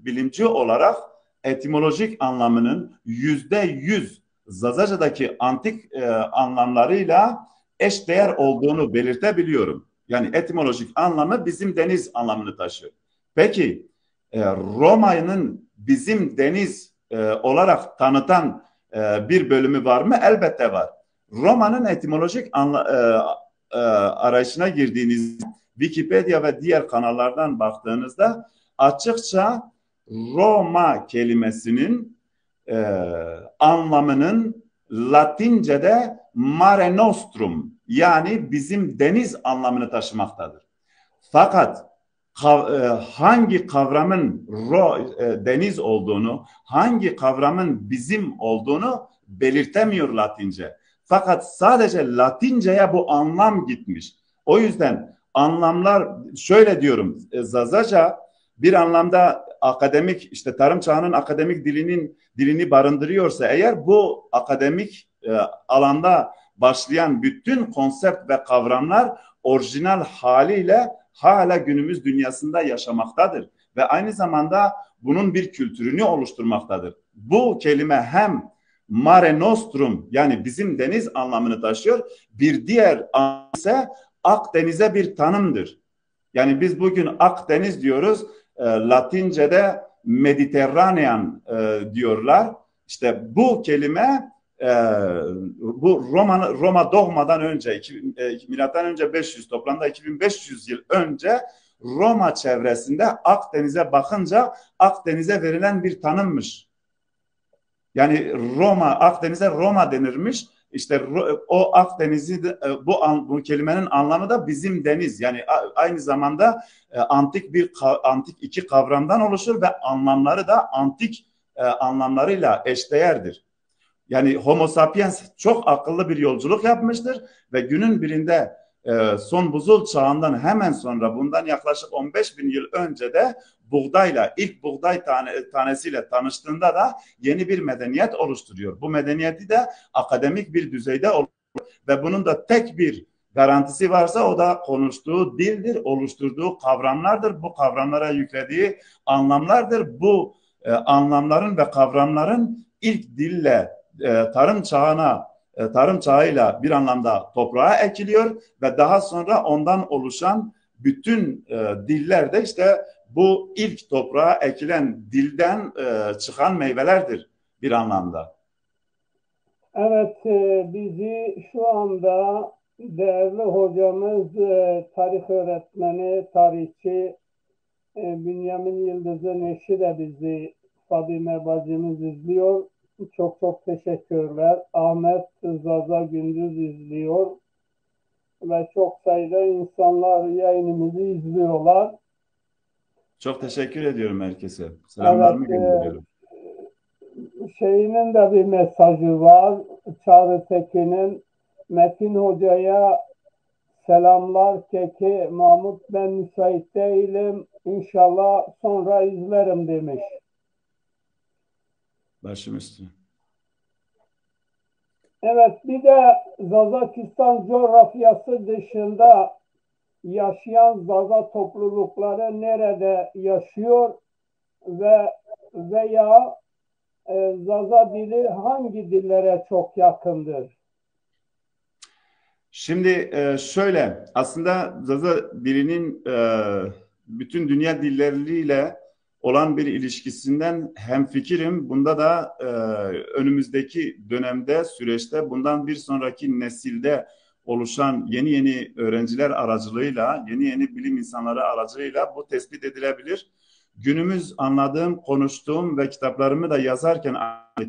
bilimci olarak etimolojik anlamının %100 Zazaca'daki antik anlamlarıyla eşdeğer olduğunu belirtebiliyorum. Yani etimolojik anlamı bizim deniz anlamını taşıyor. Peki Roma'nın bizim deniz olarak tanıtan bir bölümü var mı? Elbette var. Roma'nın etimolojik arayışına girdiğiniz Wikipedia ve diğer kanallardan baktığınızda açıkça Roma kelimesinin anlamının Latince'de Mare Nostrum, yani bizim deniz anlamını taşımaktadır. Fakat hangi kavramın deniz olduğunu, hangi kavramın bizim olduğunu belirtemiyor Latince. Fakat sadece Latince'ye bu anlam gitmiş. O yüzden anlamlar, şöyle diyorum, Zazaca bir anlamda akademik, işte tarım çağının akademik dilini barındırıyorsa eğer, bu akademik alanda başlayan bütün konsept ve kavramlar orijinal haliyle hala günümüz dünyasında yaşamaktadır ve aynı zamanda bunun bir kültürünü oluşturmaktadır. Bu kelime hem Mare Nostrum, yani bizim deniz anlamını taşıyor, bir diğer anlamı ise Akdeniz'e bir tanımdır. Yani biz bugün Akdeniz diyoruz, Latince'de Mediterranean diyorlar. İşte bu kelime bu Roma doğmadan önce, milattan önce 500, toplamda 2500 yıl önce Roma çevresinde Akdeniz'e bakınca Akdeniz'e verilen bir tanımmış. Yani Akdeniz'e Roma denirmiş. İşte o Akdeniz'i bu kelimenin anlamı da bizim deniz. Yani aynı zamanda antik iki kavramdan oluşur ve anlamları da antik anlamlarıyla eşdeğerdir. Yani Homo sapiens çok akıllı bir yolculuk yapmıştır ve günün birinde son buzul çağından hemen sonra, bundan yaklaşık 15 bin yıl önce de ilk buğday tanesiyle tanıştığında da yeni bir medeniyet oluşturuyor. Bu medeniyeti de akademik bir düzeyde oluşturuyor ve bunun da tek bir garantisi varsa o da konuştuğu dildir, oluşturduğu kavramlardır, bu kavramlara yüklediği anlamlardır. Bu anlamların ve kavramların ilk dille tarım çağıyla bir anlamda toprağa ekiliyor ve daha sonra ondan oluşan bütün diller de işte bu ilk toprağa ekilen dilden çıkan meyvelerdir bir anlamda. Evet, bizi şu anda değerli hocamız, tarih öğretmeni, tarihçi Bünyamin Yıldız'ın eşi de bizi, Fadime bacımız izliyor. Çok çok teşekkürler. Ahmet Zaza Gündüz izliyor ve çok sayıda insanlar yayınımızı izliyorlar. Çok teşekkür ediyorum herkese. Evet, Selamlarımı gönderiyorum. şeyinin de bir mesajı var. Çağrı Tekin'in, Metin Hoca'ya selamlar Keki, Mahmut ben müsait değilim. İnşallah sonra izlerim demiş. Başım üstüne. Evet, bir de Zazakistan coğrafyası dışında yaşayan Zaza toplulukları nerede yaşıyor veya Zaza dili hangi dillere çok yakındır? Şimdi şöyle, aslında Zaza dilinin bütün dünya dilleriyle olan bir ilişkisinden hemfikirim. Bunda da önümüzdeki dönemde, süreçte, bundan bir sonraki nesilde oluşan yeni öğrenciler aracılığıyla, yeni bilim insanları aracılığıyla bu tespit edilebilir. Günümüz anladığım, konuştuğum ve kitaplarımı da yazarken,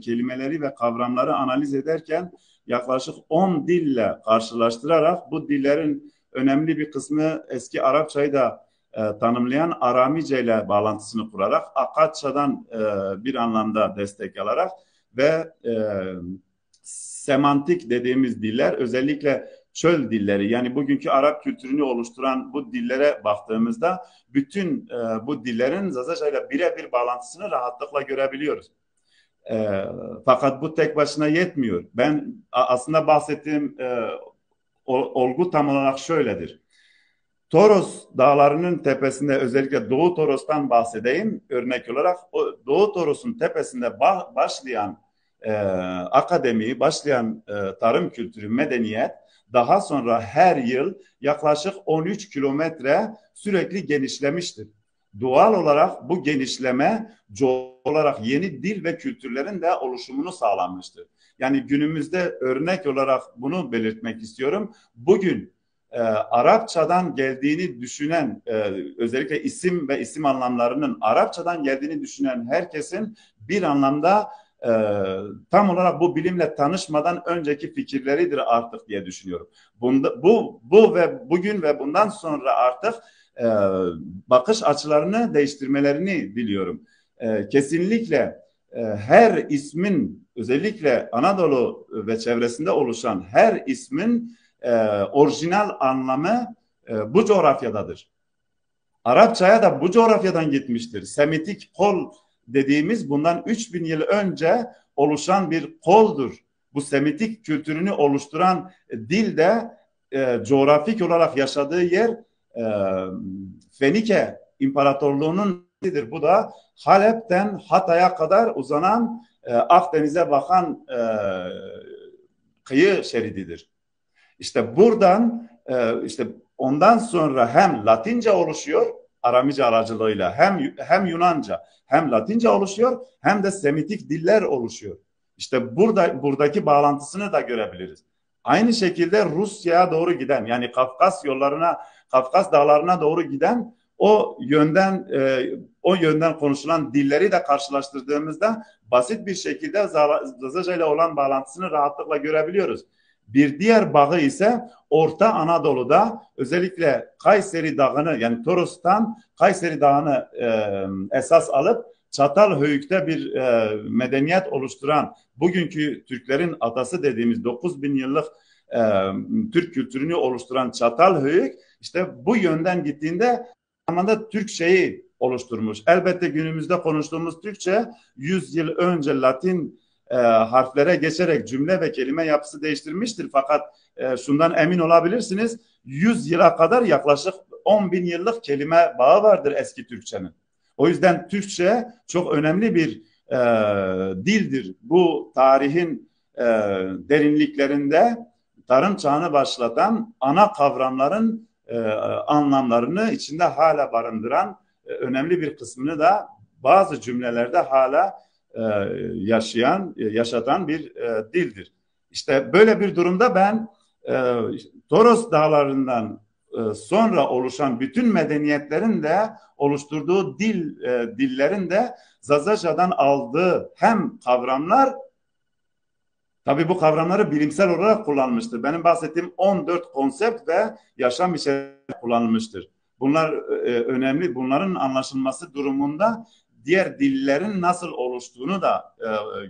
kelimeleri ve kavramları analiz ederken yaklaşık 10 dille karşılaştırarak, bu dillerin önemli bir kısmı eski Arapçayı da tanımlayan Aramice ile bağlantısını kurarak, Akatçadan bir anlamda destek alarak ve semantik dediğimiz diller, özellikle çöl dilleri, yani bugünkü Arap kültürünü oluşturan bu dillere baktığımızda bütün bu dillerin Zazaca ile birebir bağlantısını rahatlıkla görebiliyoruz. Fakat bu tek başına yetmiyor. Ben aslında bahsettiğim olgu tam olarak şöyledir. Toros dağlarının tepesinde, özellikle Doğu Toros'tan bahsedeyim örnek olarak. O Doğu Toros'un tepesinde başlayan akademi, başlayan tarım kültürü, medeniyet daha sonra her yıl yaklaşık 13 kilometre sürekli genişlemiştir. Doğal olarak bu genişleme olarak yeni dil ve kültürlerin de oluşumunu sağlanmıştır. Yani günümüzde örnek olarak bunu belirtmek istiyorum. Bugün Arapçadan geldiğini düşünen, özellikle isim ve isim anlamlarının Arapçadan geldiğini düşünen herkesin bir anlamda e, tam olarak bu bilimle tanışmadan önceki fikirleridir artık diye düşünüyorum. Bu ve bugün ve bundan sonra artık e, bakış açılarını değiştirmelerini diliyorum. Kesinlikle her ismin, özellikle Anadolu ve çevresinde oluşan her ismin orijinal anlamı bu coğrafyadadır. Arapçaya da bu coğrafyadan gitmiştir. Semitik kol dediğimiz bundan 3000 yıl önce oluşan bir koldur. Bu Semitik kültürünü oluşturan dil de coğrafik olarak yaşadığı yer e, Fenike İmparatorluğu'nun dilidir. Bu da Halep'ten Hatay'a kadar uzanan Akdeniz'e bakan kıyı şerididir. İşte buradan işte ondan sonra hem Latince oluşuyor Aramice aracılığıyla hem Yunanca hem Latince oluşuyor hem de Semitik diller oluşuyor. İşte buradaki bağlantısını da görebiliriz. Aynı şekilde Rusya'ya doğru giden yani Kafkas dağlarına doğru giden o yönden konuşulan dilleri de karşılaştırdığımızda basit bir şekilde Zazaca ile olan bağlantısını rahatlıkla görebiliyoruz. Bir diğer bağı ise Orta Anadolu'da özellikle Kayseri Dağı'nı yani Toros'tan Kayseri Dağı'nı esas alıp Çatalhöyük'te bir medeniyet oluşturan bugünkü Türklerin atası dediğimiz 9000 yıllık Türk kültürünü oluşturan Çatalhöyük işte bu yönden gittiğinde zamanda Türkçeyi oluşturmuş. Elbette günümüzde konuştuğumuz Türkçe 100 yıl önce Latin harflere geçerek cümle ve kelime yapısı değiştirmiştir. Fakat şundan emin olabilirsiniz 100 yıla kadar yaklaşık 10.000 yıllık kelime bağı vardır eski Türkçenin. O yüzden Türkçe çok önemli bir dildir. Bu tarihin derinliklerinde tarım çağını başlatan ana kavramların anlamlarını içinde hala barındıran önemli bir kısmını da bazı cümlelerde hala yaşatan bir dildir. İşte böyle bir durumda ben Toros dağlarından sonra oluşan bütün medeniyetlerin de oluşturduğu dillerin de Zazaca'dan aldığı hem kavramlar tabii bu kavramları bilimsel olarak kullanmıştır. Benim bahsettiğim 14 konsept ve yaşam biçimleri kullanılmıştır. Bunlar önemli. Bunların anlaşılması durumunda diğer dillerin nasıl oluştuğunu da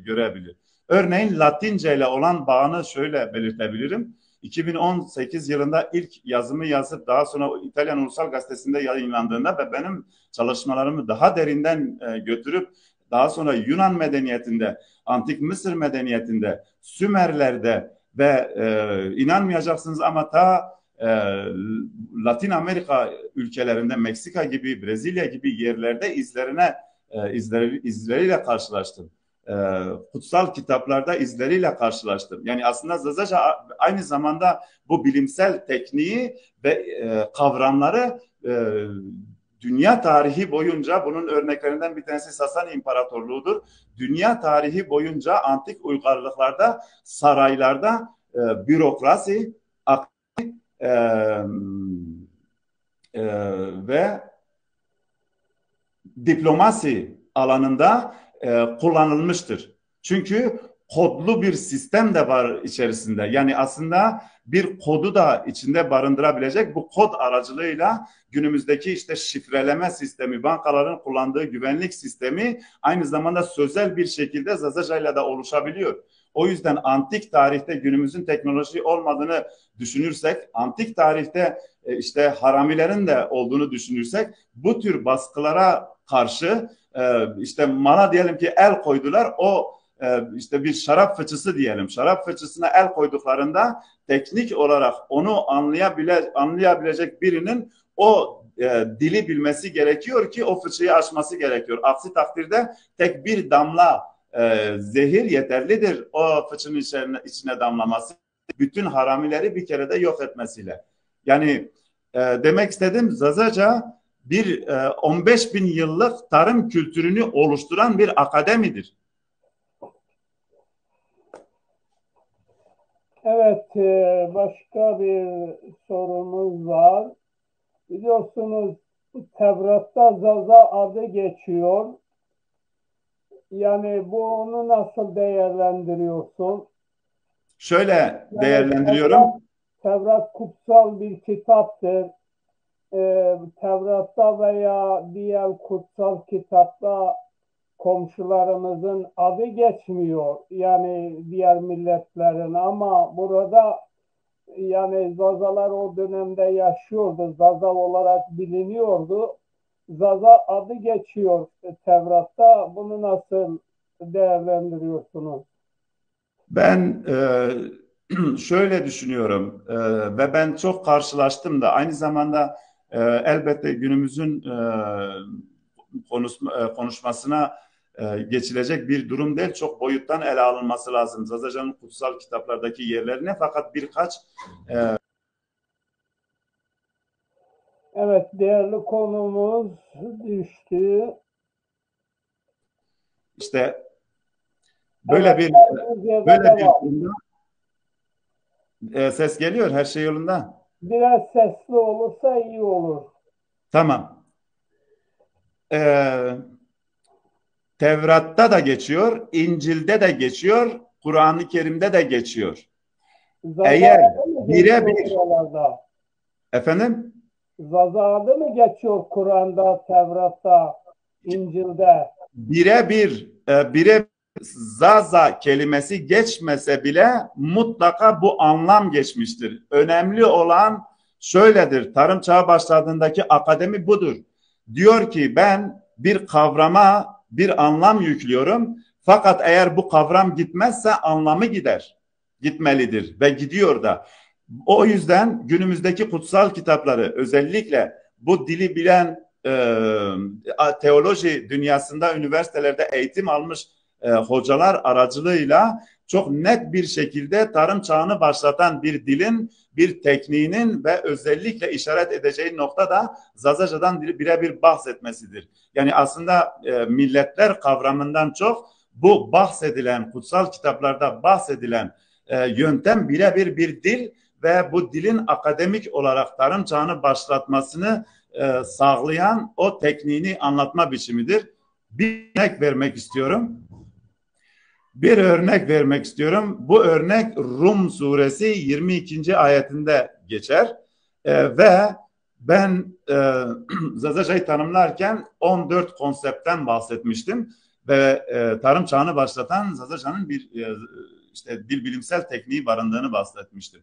görebilir. Örneğin Latince ile olan bağını şöyle belirtebilirim. 2018 yılında ilk yazımı yazıp daha sonra İtalyan Ulusal Gazetesi'nde yayınlandığında ve benim çalışmalarımı daha derinden götürüp daha sonra Yunan medeniyetinde, Antik Mısır medeniyetinde, Sümerler'de ve inanmayacaksınız ama Latin Amerika ülkelerinde, Meksika gibi, Brezilya gibi yerlerde izleriyle karşılaştım. Kutsal kitaplarda izleriyle karşılaştım. Yani aslında Zazaca aynı zamanda bu bilimsel tekniği ve kavramları dünya tarihi boyunca bunun örneklerinden bir tanesi Sasani İmparatorluğu'dur. Dünya tarihi boyunca antik uygarlıklarda, saraylarda bürokrasi e, ve diplomasi alanında kullanılmıştır. Çünkü kodlu bir sistem de var içerisinde. Yani aslında bir kodu da içinde barındırabilecek bu kod aracılığıyla günümüzdeki işte şifreleme sistemi, bankaların kullandığı güvenlik sistemi aynı zamanda sözel bir şekilde Zazaca'yla da oluşabiliyor. O yüzden antik tarihte günümüzün teknoloji olmadığını düşünürsek, antik tarihte işte haramilerin de olduğunu düşünürsek bu tür baskılara karşı işte mala diyelim ki el koydular işte bir şarap fıçısı diyelim. Şarap fıçısına el koyduklarında teknik olarak onu anlayabilecek birinin o dili bilmesi gerekiyor ki o fıçıyı açması gerekiyor. Aksi takdirde tek bir damla zehir yeterlidir o fıçının içine damlaması. Bütün haramileri bir kerede yok etmesiyle. Yani demek istedim Zazaca bir 15 bin yıllık tarım kültürünü oluşturan bir akademidir. Evet, başka bir sorumuz var. Biliyorsunuz Tevrat'ta Zaza adı geçiyor. Yani bunu nasıl değerlendiriyorsun? Şöyle Yani değerlendiriyorum. Tevrat kutsal bir kitaptır. Tevrat'ta veya diğer kutsal kitapta komşularımızın adı geçmiyor. Yani diğer milletlerin, ama burada yani Zazalar o dönemde yaşıyordu. Zaza olarak biliniyordu. Zaza adı geçiyor Tevrat'ta. Bunu nasıl değerlendiriyorsunuz? Ben şöyle düşünüyorum ve ben çok karşılaştım da aynı zamanda elbette günümüzün konuşmasına geçilecek bir durum değil. Çok boyuttan ele alınması lazım. Zazacan'ın kutsal kitaplardaki yerlerine fakat birkaç Evet, değerli konumuz düştü. işte böyle Evet, bir kaldığımız yerden böyle bir devam. durumda ses geliyor, her şey yolunda. Biraz sesli olursa iyi olur. Tamam. E, Tevrat'ta da geçiyor, İncil'de de geçiyor, Kur'an-ı Kerim'de de geçiyor. Zaza Eğer adı mı geçiyor birebir buralarda? efendim Zaza adı mı geçiyor Kur'an'da, Tevrat'ta, İncil'de? bire Zaza kelimesi geçmese bile mutlaka bu anlam geçmiştir. Önemli olan şöyledir. Tarım çağı başladığındaki akademi budur. Diyor ki ben bir kavrama bir anlam yüklüyorum. Fakat eğer bu kavram gitmezse anlamı gider. Gitmelidir ve gidiyor da. O yüzden günümüzdeki kutsal kitapları özellikle bu dili bilen teoloji dünyasında üniversitelerde eğitim almış hocalar aracılığıyla çok net bir şekilde tarım çağını başlatan bir dilin, bir tekniğinin ve özellikle işaret edeceği nokta da Zazaca'dan birebir bahsetmesidir. Yani aslında milletler kavramından çok bu bahsedilen, kutsal kitaplarda bahsedilen yöntem birebir bir dil ve bu dilin akademik olarak tarım çağını başlatmasını sağlayan o tekniğini anlatma biçimidir. Bir örnek vermek istiyorum. Bu örnek Rum suresi 22. ayetinde geçer. Ve ben Zazaca'yı tanımlarken 14 konseptten bahsetmiştim ve tarım çağını başlatan Zazaca'nın bir işte dil bilimsel tekniği barındığını bahsetmiştim.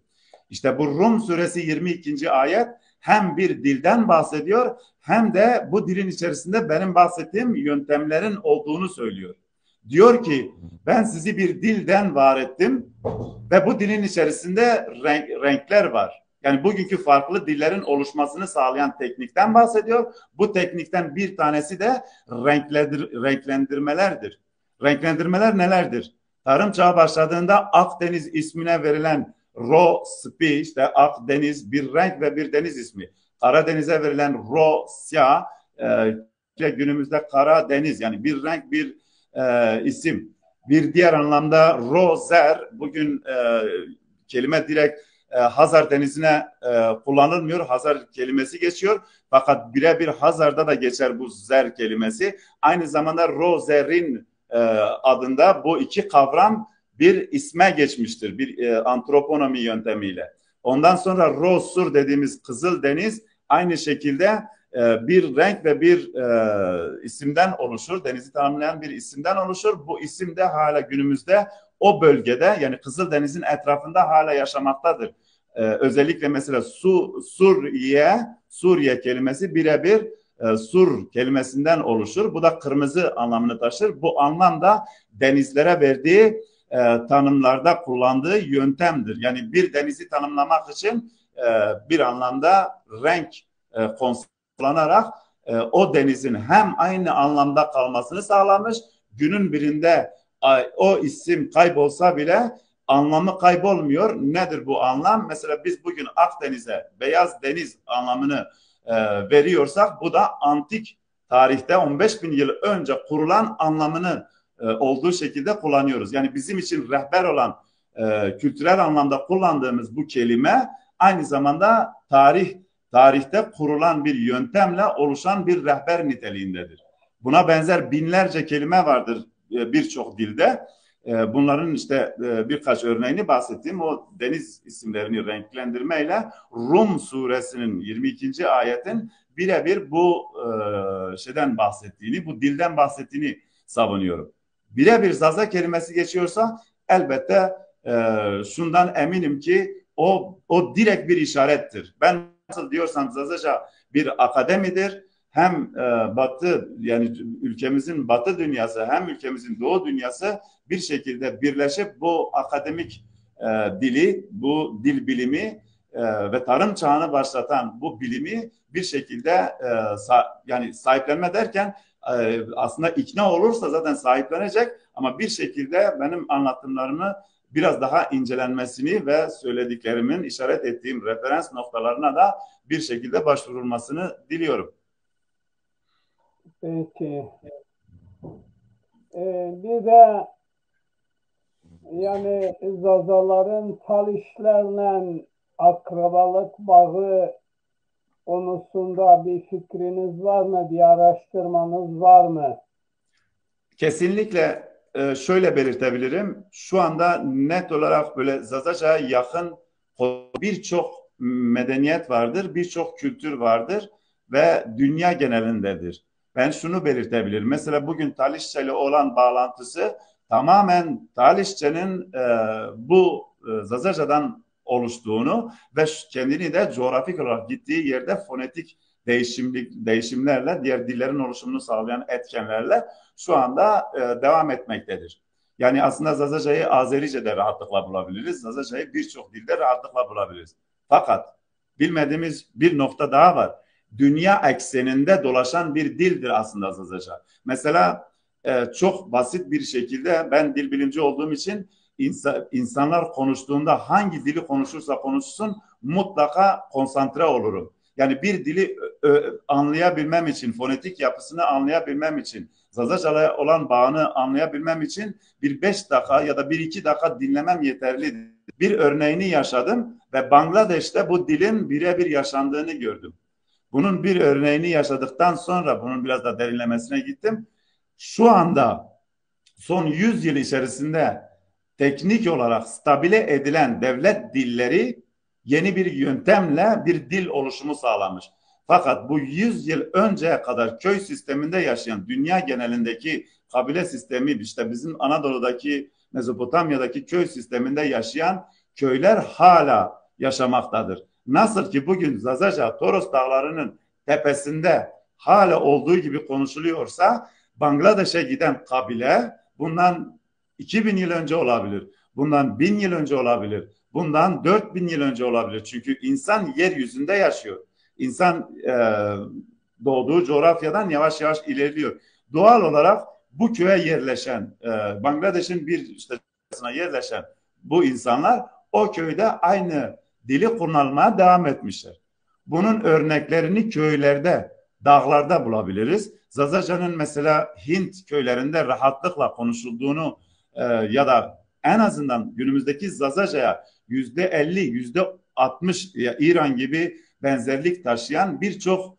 İşte bu Rum suresi 22. ayet hem bir dilden bahsediyor hem de bu dilin içerisinde benim bahsettiğim yöntemlerin olduğunu söylüyor. Diyor ki ben sizi bir dilden var ettim ve bu dilin içerisinde renkler var. Yani bugünkü farklı dillerin oluşmasını sağlayan teknikten bahsediyor. Bu teknikten bir tanesi de renklendirmelerdir. Renklendirmeler nelerdir? Tarım çağı başladığında Akdeniz ismine verilen Rospi, işte Akdeniz bir renk ve bir deniz ismi. Karadeniz'e verilen Rosya, günümüzde Karadeniz, yani bir renk bir isim. Bir diğer anlamda Rozer, bugün kelime direkt Hazar Denizi'ne kullanılmıyor. Hazar kelimesi geçiyor. Fakat birebir Hazar'da da geçer bu zer kelimesi. Aynı zamanda Rozer'in adında bu iki kavram bir isme geçmiştir. Bir antroponomi yöntemiyle. Ondan sonra Rosur dediğimiz Kızıl Deniz aynı şekilde bir renk ve bir isimden oluşur. Denizi tanımlayan bir isimden oluşur. Bu isim de hala günümüzde o bölgede, yani Kızıldeniz'in etrafında hala yaşamaktadır. Özellikle mesela Suriye kelimesi birebir sur kelimesinden oluşur. Bu da kırmızı anlamını taşır. Bu anlam da denizlere verdiği tanımlarda kullandığı yöntemdir. Yani bir denizi tanımlamak için bir anlamda renk kullanarak o denizin hem aynı anlamda kalmasını sağlamış, günün birinde o isim kaybolsa bile anlamı kaybolmuyor. Nedir bu anlam? Mesela biz bugün Akdeniz'e beyaz deniz anlamını veriyorsak bu da antik tarihte 15 bin yıl önce kurulan anlamını olduğu şekilde kullanıyoruz. Yani bizim için rehber olan kültürel anlamda kullandığımız bu kelime aynı zamanda tarihte kurulan bir yöntemle oluşan bir rehber niteliğindedir. Buna benzer binlerce kelime vardır birçok dilde. Bunların işte birkaç örneğini bahsettiğim o deniz isimlerini renklendirmeyle Rum suresinin 22. ayetin birebir bu şeyden bahsettiğini, bu dilden bahsettiğini savunuyorum. Birebir Zaza kelimesi geçiyorsa elbette şundan eminim ki o direkt bir işarettir. Ben nasıl diyorsam Zazaca bir akademidir. Hem Batı yani ülkemizin Batı dünyası hem ülkemizin Doğu dünyası bir şekilde birleşip bu akademik dili, bu dil bilimi ve tarım çağını başlatan bu bilimi bir şekilde yani sahiplenme derken aslında ikna olursa zaten sahiplenecek ama bir şekilde benim anlatımlarımı biraz daha incelenmesini ve söylediklerimin işaret ettiğim referans noktalarına da bir şekilde başvurulmasını diliyorum. Peki. Bir de yani Zazaların Talişlerle akrabalık bağı konusunda bir fikriniz var mı? Bir araştırmanız var mı? Kesinlikle şöyle belirtebilirim. Şu anda net olarak böyle Zazaca yakın birçok medeniyet vardır, birçok kültür vardır ve dünya genelindedir. Ben şunu belirtebilirim. Mesela bugün Talişçe ile olan bağlantısı tamamen Talişçe'nin bu Zazaca'dan oluştuğunu ve kendini de coğrafik olarak gittiği yerde fonetik değişimlerle diğer dillerin oluşumunu sağlayan etkenlerle şu anda devam etmektedir. Yani aslında Zazaca'yı Azerice'de rahatlıkla bulabiliriz. Zazaca'yı birçok dilde rahatlıkla bulabiliriz. Fakat bilmediğimiz bir nokta daha var. Dünya ekseninde dolaşan bir dildir aslında Zazaca. Mesela çok basit bir şekilde ben dil bilimci olduğum için insanlar konuştuğunda hangi dili konuşursa konuşsun mutlaka konsantre olurum. Yani bir dili anlayabilmem için, fonetik yapısını anlayabilmem için, Zazaca'ya olan bağını anlayabilmem için bir 5 dakika ya da bir 2 dakika dinlemem yeterlidir. Bir örneğini yaşadım ve Bangladeş'te bu dilin birebir yaşandığını gördüm. Bunun bir örneğini yaşadıktan sonra bunun biraz da derinlemesine gittim. Şu anda son 100 yıl içerisinde teknik olarak stabile edilen devlet dilleri yeni bir yöntemle bir dil oluşumu sağlamış. Fakat bu 100 yıl önceye kadar köy sisteminde yaşayan dünya genelindeki kabile sistemi işte bizim Anadolu'daki Mezopotamya'daki köy sisteminde yaşayan köyler hala yaşamaktadır. Nasıl ki bugün Zazaca Toros Dağları'nın tepesinde hala olduğu gibi konuşuluyorsa Bangladeş'e giden kabile bundan 2000 yıl önce olabilir. Bundan 1000 yıl önce olabilir. Bundan 4000 yıl önce olabilir. Çünkü insan yeryüzünde yaşıyor. İnsan doğduğu coğrafyadan yavaş yavaş ilerliyor. Doğal olarak bu köye yerleşen, Bangladeş'in bir işte yerleşen bu insanlar o köyde aynı dili kullanmaya devam etmişler. Bunun örneklerini köylerde, dağlarda bulabiliriz. Zazaca'nın mesela Hint köylerinde rahatlıkla konuşulduğunu ya da en azından günümüzdeki Zazaca'ya %50, %60 İran gibi benzerlik taşıyan birçok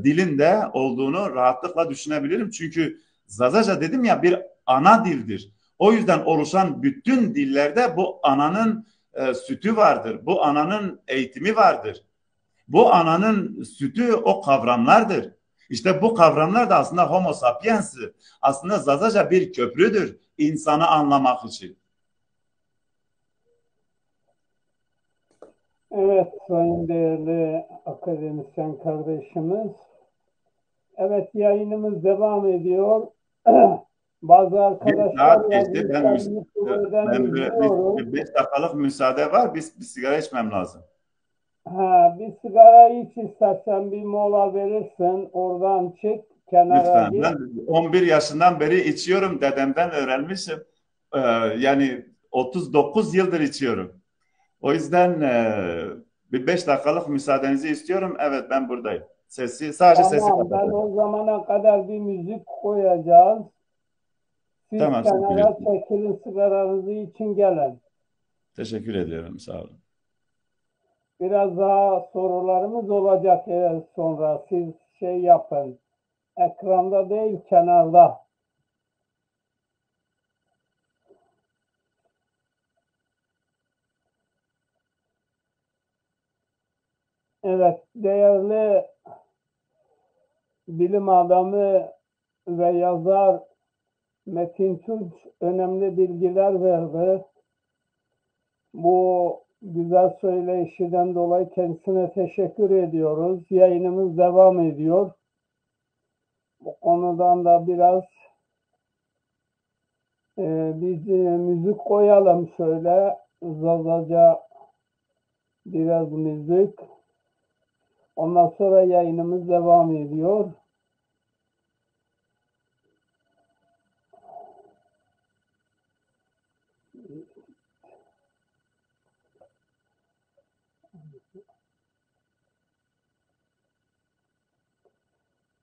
dilin de olduğunu rahatlıkla düşünebilirim. Çünkü Zazaca dedim ya bir ana dildir. O yüzden oluşan bütün dillerde bu ananın sütü vardır. Bu ananın eğitimi vardır. Bu ananın sütü o kavramlardır. İşte bu kavramlar da aslında Homo sapiens'i. Aslında Zazaca bir köprüdür insanı anlamak için. Evet, sayın değerli akademisyen kardeşimiz. Evet, yayınımız devam ediyor. Bazı Bir saat arkadaşlar geçti. yazmışlar, YouTube'dan izliyoruz. Bir 5 dakikalık müsaade var. Bir sigara içmem lazım. Bir sigara iç istersen bir mola verirsin. Oradan çık, kenara Lütfen. git. Ben 11 yaşından beri içiyorum. Dedemden öğrenmişim. Yani 39 yıldır içiyorum. O yüzden Bir 5 dakikalık müsaadenizi istiyorum. Evet, ben buradayım. Sadece sesi Tamam, ben kapatacağım. o zamana kadar bir müzik koyacağız. Siz Tamam, siz kenara bilirsiniz. çekilin, sigaranızı için gelin. Teşekkür ediyorum. Sağ olun. Biraz daha sorularımız olacak sonra. Siz şey yapın. Ekranda değil, kenarda. Evet, değerli bilim adamı ve yazar Metin Tunç önemli bilgiler verdi. Bu güzel söyleşiden dolayı kendisine teşekkür ediyoruz. Yayınımız devam ediyor. Bu konudan da biraz biz müzik koyalım şöyle. Zazaca biraz müzik. Ondan sonra yayınımız devam ediyor.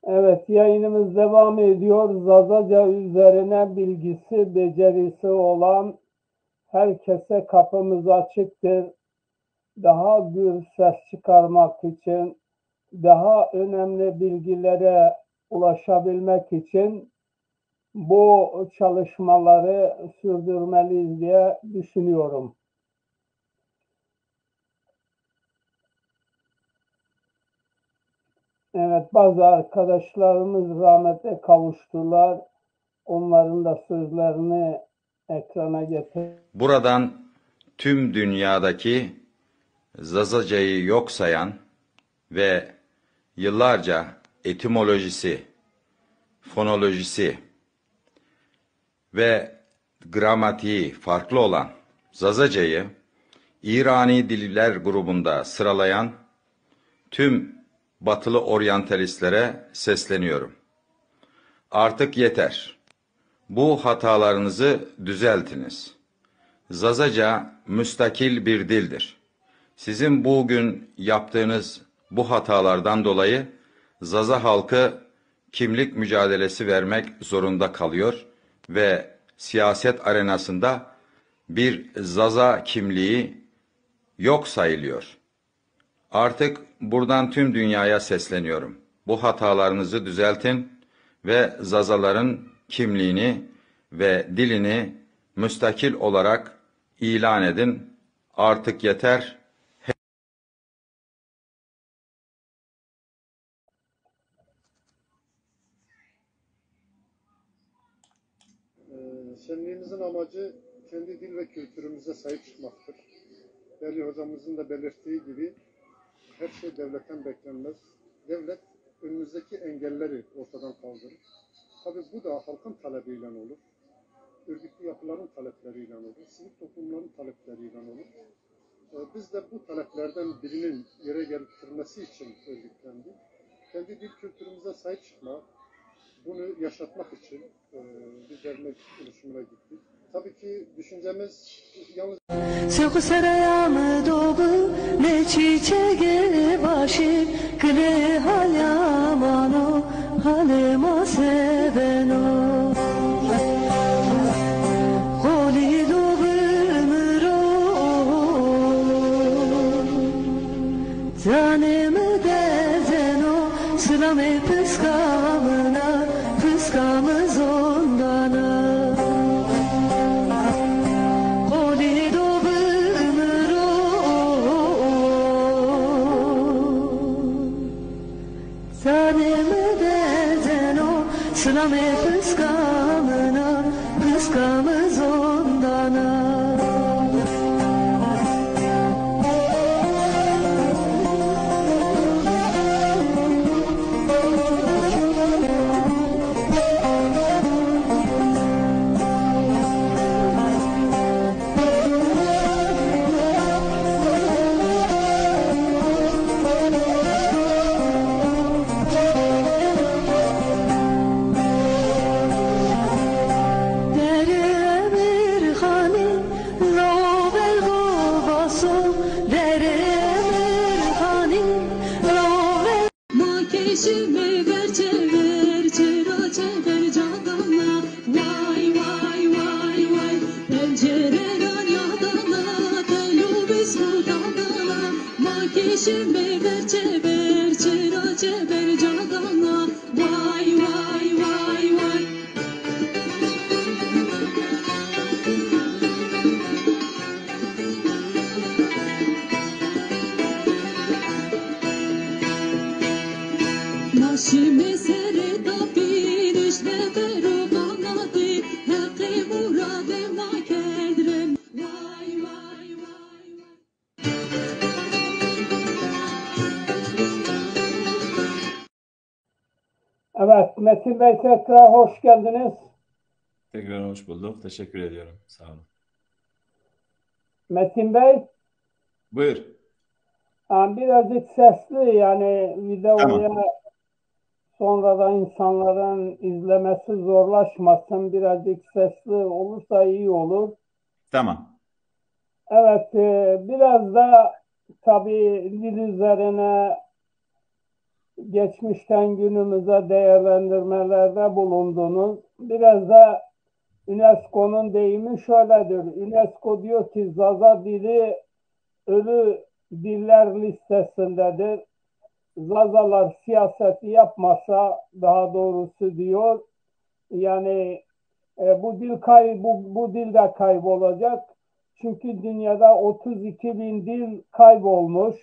Evet, yayınımız devam ediyor. Zazaca üzerine bilgisi, becerisi olan herkese kapımız açıktır. Daha bir ses çıkarmak için, daha önemli bilgilere ulaşabilmek için bu çalışmaları sürdürmeliyiz diye düşünüyorum. Evet, bazı arkadaşlarımız rahmete kavuştular. Onların da sözlerini ekrana getir. Buradan tüm dünyadaki Zazaca'yı yok sayan ve yıllarca etimolojisi, fonolojisi ve gramatiği farklı olan Zazaca'yı İrani diller grubunda sıralayan tüm batılı oryantalistlere sesleniyorum. Artık yeter. Bu hatalarınızı düzeltiniz. Zazaca müstakil bir dildir. Sizin bugün yaptığınız bu hatalardan dolayı Zaza halkı kimlik mücadelesi vermek zorunda kalıyor ve siyaset arenasında bir Zaza kimliği yok sayılıyor. Artık buradan tüm dünyaya sesleniyorum. Bu hatalarınızı düzeltin ve Zazaların kimliğini ve dilini müstakil olarak ilan edin. Artık yeter. Şenliğimizin amacı kendi dil ve kültürümüze sahip çıkmaktır. Değerli hocamızın da belirttiği gibi her şey devletten beklenmez. Devlet önümüzdeki engelleri ortadan kaldırır. Tabii bu da halkın talebiyle olur. Örgütlü yapıların talepleriyle olur. Sivil toplumların talepleriyle olur. Biz de bu taleplerden birinin yere getirilmesi için örgütlendik. Kendi dil kültürümüze sahip çıkmak, bunu yaşatmak için bir dernek oluşumuna gittik. Tabii ki düşüncemiz yalnız... Sıkı sarayamı doğu ne çiçeğe başı kıle halyamano halema seveno Koli doğumuro Zanemi dezeno sılame pıskamına pıskamı zondana Sılame pıskamına, pıskamı zondana Dere kişime verçe verçe raçe ver cadana. Vay vay vay vay pencereden yadana telu biskudana. Ma kişime verçe verçe raçe ver cadana. Vay vay vay vay. Naşime sere tapir işte veru kanadi hakkı muradem nakedrem. Vay vay vay vay. Evet, Metin Bey tekrar hoş geldiniz. Tekrar hoş bulduk. Teşekkür ediyorum. Sağ olun. Metin Bey, Buyur. birazcık sesli yani videoya Tamam. sonradan insanların izlemesi zorlaşmasın. Birazcık sesli olursa iyi olur. Tamam. Evet, biraz da tabii dil üzerine geçmişten günümüze değerlendirmelerde bulundunuz. Biraz da UNESCO'nun deyimi şöyledir. UNESCO diyor ki Zaza dili ölü diller listesindedir. Zazalar siyaseti yapmasa daha doğrusu diyor. Yani bu dil de kaybolacak. Çünkü dünyada 32 bin dil kaybolmuş.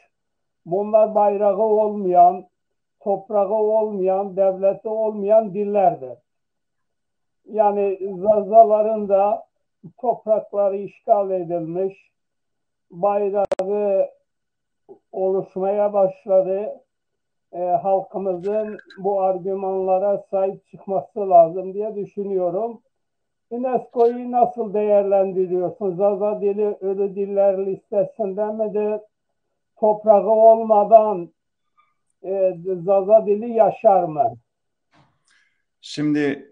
Bunlar bayrağı olmayan, toprağı olmayan, devleti olmayan dillerdir. Yani Zazaların da toprakları işgal edilmiş, bayrağı oluşmaya başladı. Halkımızın bu argümanlara sahip çıkması lazım diye düşünüyorum. UNESCO'yu nasıl değerlendiriyorsun? Zaza dili ölü diller listesinde midir? Toprağı olmadan Zaza dili yaşar mı? Şimdi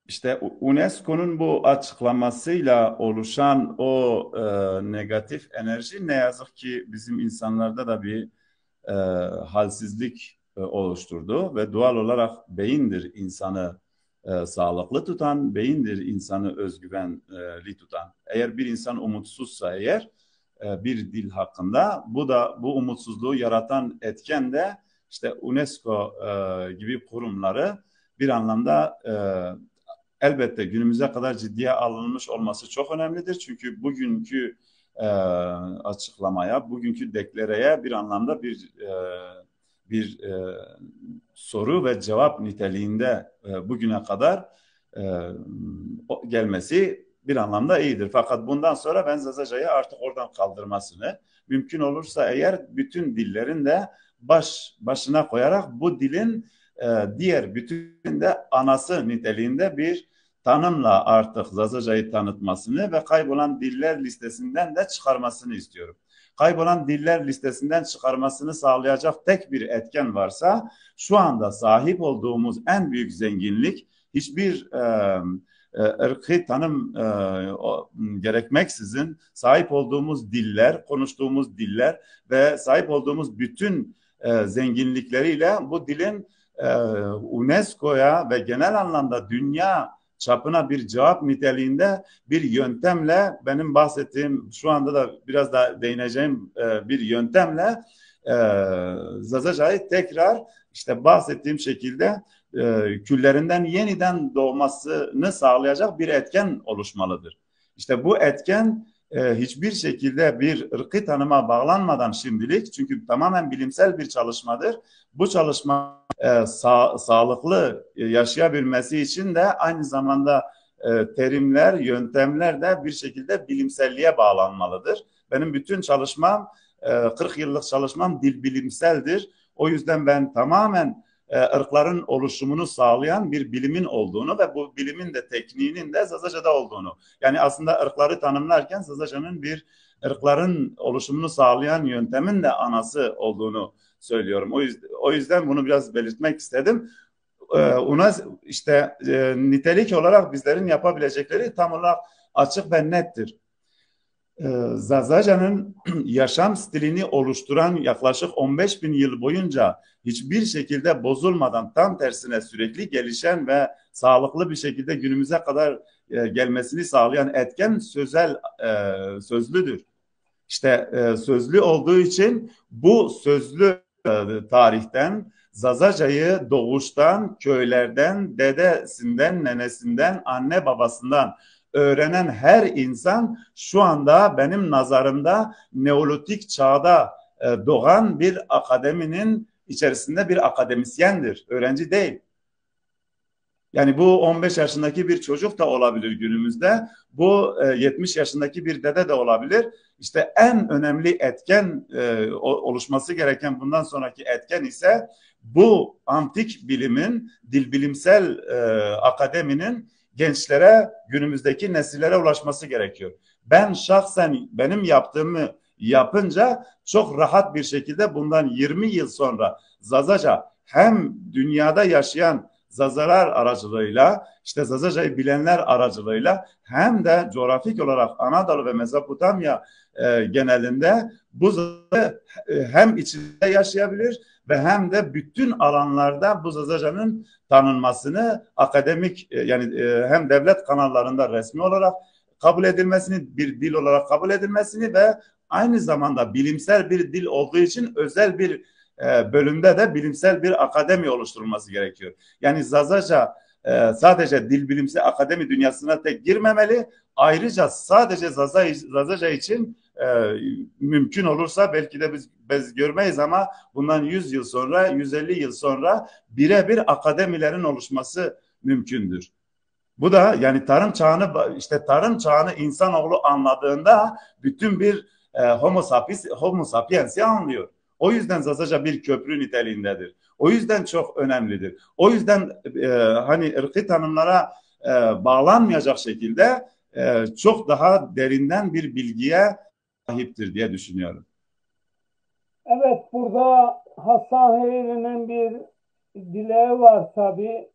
işte UNESCO'nun bu açıklamasıyla oluşan o negatif enerji ne yazık ki bizim insanlarda da bir halsizlik oluşturdu ve doğal olarak beyindir insanı sağlıklı tutan, beyindir insanı özgüvenli tutan. Eğer bir insan umutsuzsa eğer bir dil hakkında bu umutsuzluğu yaratan etken de işte UNESCO gibi kurumları bir anlamda elbette günümüze kadar ciddiye alınmış olması çok önemlidir. Çünkü bugünkü açıklamaya, bugünkü deklareye bir anlamda bir soru ve cevap niteliğinde bugüne kadar gelmesi bir anlamda iyidir. Fakat bundan sonra ben Zazaca'yı artık oradan kaldırmasını, mümkün olursa eğer bütün dillerin de başına koyarak bu dilin diğer bütün de anası niteliğinde bir tanımla artık Zazaca'yı tanıtmasını ve kaybolan diller listesinden de çıkarmasını istiyorum. Kaybolan diller listesinden çıkarmasını sağlayacak tek bir etken varsa şu anda sahip olduğumuz en büyük zenginlik hiçbir ırkı tanım gerekmeksizin sahip olduğumuz diller, konuştuğumuz diller ve sahip olduğumuz bütün zenginlikleriyle bu dilin UNESCO'ya ve genel anlamda dünya çapına bir cevap niteliğinde bir yöntemle benim bahsettiğim şu anda da biraz da değineceğim bir yöntemle Zazaca'yı tekrar işte bahsettiğim şekilde küllerinden yeniden doğmasını sağlayacak bir etken oluşmalıdır. İşte bu etken hiçbir şekilde bir ırkı tanıma bağlanmadan şimdilik çünkü tamamen bilimsel bir çalışmadır. Bu çalışma sağlıklı yaşayabilmesi için de aynı zamanda terimler, yöntemler de bir şekilde bilimselliğe bağlanmalıdır. Benim bütün çalışmam, 40 yıllık çalışmam dil bilimseldir. O yüzden ben tamamen ırkların oluşumunu sağlayan bir bilimin olduğunu ve bu bilimin de tekniğinin de Zazaca'da olduğunu. Yani aslında ırkları tanımlarken Zazaca'nın bir ırkların oluşumunu sağlayan yöntemin de anası olduğunu söylüyorum. O yüzden bunu biraz belirtmek istedim. Ona işte nitelik olarak bizlerin yapabilecekleri tam olarak açık ve nettir. Zazaca'nın yaşam stilini oluşturan yaklaşık 15 bin yıl boyunca hiçbir şekilde bozulmadan tam tersine sürekli gelişen ve sağlıklı bir şekilde günümüze kadar gelmesini sağlayan etken sözlüdür. İşte sözlü olduğu için bu sözlü tarihten Zazaca'yı doğuştan, köylerden, dedesinden, nenesinden, anne babasından öğrenen her insan şu anda benim nazarımda Neolitik çağda doğan bir akademinin içerisinde bir akademisyendir, öğrenci değil. Yani bu 15 yaşındaki bir çocuk da olabilir günümüzde. Bu 70 yaşındaki bir dede de olabilir. İşte en önemli etken oluşması gereken bundan sonraki etken ise bu antik bilimin, dilbilimsel akademinin gençlere, günümüzdeki nesillere ulaşması gerekiyor. Ben şahsen benim yaptığımı yapınca çok rahat bir şekilde bundan 20 yıl sonra Zazaca hem dünyada yaşayan Zazalar aracılığıyla, işte Zazaca'yı bilenler aracılığıyla hem de coğrafik olarak Anadolu ve Mezopotamya genelinde bu hem içinde yaşayabilir ve hem de bütün alanlarda bu Zazaca'nın tanınmasını akademik yani hem devlet kanallarında resmi olarak kabul edilmesini, bir dil olarak kabul edilmesini ve aynı zamanda bilimsel bir dil olduğu için özel bir bölümde de bilimsel bir akademi oluşturulması gerekiyor. Yani Zazaca sadece dil bilimsi akademi dünyasına tek girmemeli. Ayrıca sadece Zazaca için mümkün olursa belki de biz görmeyiz ama bundan 100 yıl sonra, 150 yıl sonra birebir akademilerin oluşması mümkündür. Bu da yani tarım çağını insanoğlu anladığında bütün bir Homo sapiens'i anlıyor. O yüzden Zazaca bir köprü niteliğindedir. O yüzden çok önemlidir. O yüzden hani ırkı tanımlara bağlanmayacak şekilde çok daha derinden bir bilgiye sahiptir diye düşünüyorum. Evet, burada Hasan Heyri'nin bir dileği var tabii.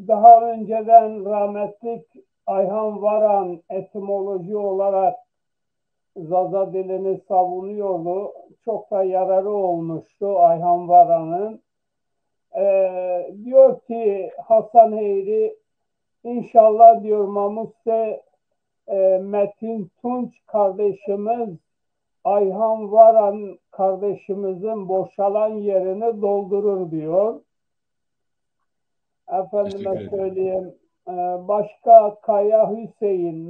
Daha önceden rahmetlik Ayhan Varan etimoloji olarak Zaza dilini savunuyordu. Çok da yararı olmuştu Ayhan Varan'ın. Diyor ki Hasan Heyri, inşallah diyor Mamutse Metin Tunç kardeşimiz Ayhan Varan kardeşimizin boşalan yerini doldurur diyor. Efendime söyleyeyim, başka Kaya Hüseyin,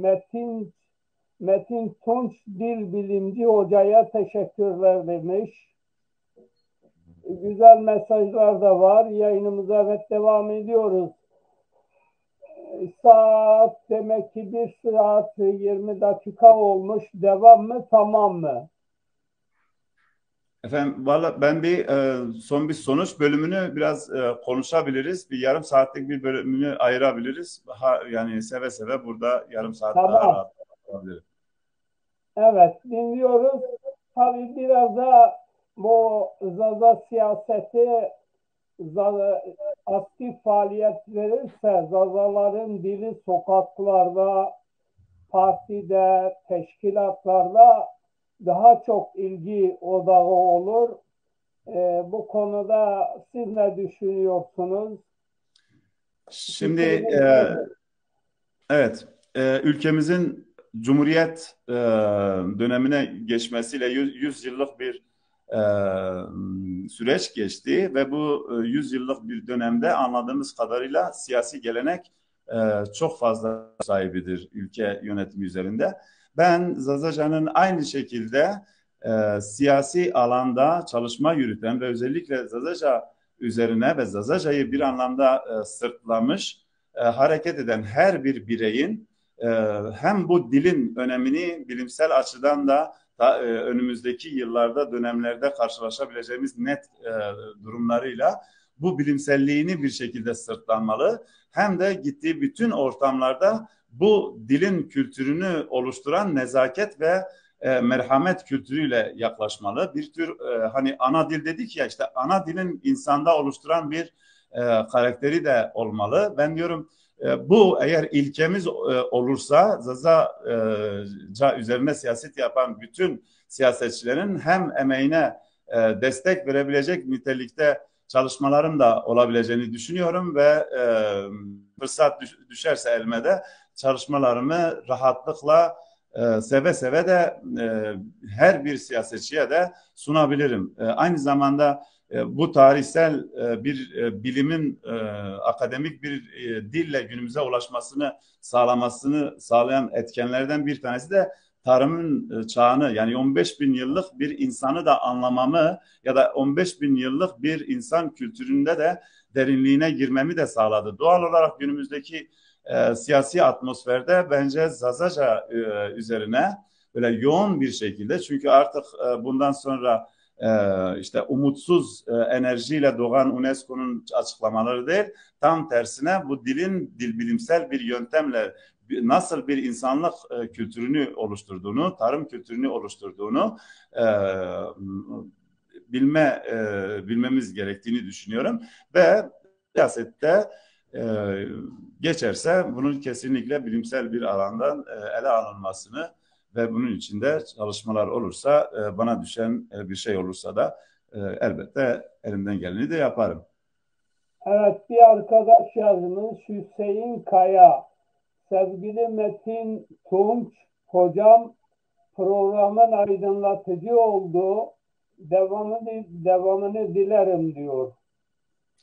Metin Tunç dil bilimci hocaya teşekkürler demiş. Güzel mesajlar da var. Yayınımıza evet devam ediyoruz. Saat demek ki 1 saat 20 dakika olmuş. Devam mı, tamam mı? Efendim valla ben son bir sonuç bölümünü biraz konuşabiliriz. Bir yarım saatlik bir bölümünü ayırabiliriz. Yani seve seve burada yarım saat tamam. daha rahat olabilir. Evet, dinliyoruz. Tabii biraz da bu Zaza siyaseti aktif faaliyet verirse Zazaların dili sokaklarda, partide, teşkilatlarda daha çok ilgi odağı olur. Bu konuda siz ne düşünüyorsunuz? Şimdi evet, ülkemizin Cumhuriyet dönemine geçmesiyle 100 yıllık bir süreç geçti ve bu 100 yıllık bir dönemde anladığımız kadarıyla siyasi gelenek çok fazla sahibidir ülke yönetimi üzerinde. Ben Zazaca'nın aynı şekilde siyasi alanda çalışma yürüten ve özellikle Zazaca üzerine ve Zazaca'yı bir anlamda sırtlamış hareket eden her bir bireyin hem bu dilin önemini bilimsel açıdan da önümüzdeki yıllarda, dönemlerde karşılaşabileceğimiz net durumlarıyla bu bilimselliğini bir şekilde sırtlanmalı. Hem de gittiği bütün ortamlarda bu dilin kültürünü oluşturan nezaket ve merhamet kültürüyle yaklaşmalı. Bir tür hani ana dil dedik ya, işte ana dilin insanda oluşturan bir karakteri de olmalı. Ben diyorum Bu eğer ilkemiz olursa Zazaca üzerine siyaset yapan bütün siyasetçilerin hem emeğine destek verebilecek nitelikte çalışmalarım da olabileceğini düşünüyorum ve fırsat düşerse elime de çalışmalarımı rahatlıkla seve seve de her bir siyasetçiye de sunabilirim. Aynı zamanda bu tarihsel bir bilimin akademik bir dille günümüze ulaşmasını sağlayan etkenlerden bir tanesi de tarımın çağını, yani 15 bin yıllık bir insanı da anlamamı ya da 15 bin yıllık bir insan kültüründe de derinliğine girmemi de sağladı. Doğal olarak günümüzdeki siyasi atmosferde bence Zazaca üzerine böyle yoğun bir şekilde, çünkü artık bundan sonra işte umutsuz enerjiyle doğan UNESCO'nun açıklamaları değil, tam tersine bu dil bilimsel bir yöntemle nasıl bir insanlık kültürünü oluşturduğunu, tarım kültürünü oluşturduğunu bilmemiz gerektiğini düşünüyorum ve siyasette geçerse bunun kesinlikle bilimsel bir alandan ele alınmasını ve bunun içinde çalışmalar olursa, bana düşen bir şey olursa da elbette elimden geleni de yaparım. Evet, bir arkadaş yazmış, Hüseyin Kaya. Sevgili Metin Tunç hocam, programın aydınlatıcı oldu. Devamını dilerim diyor.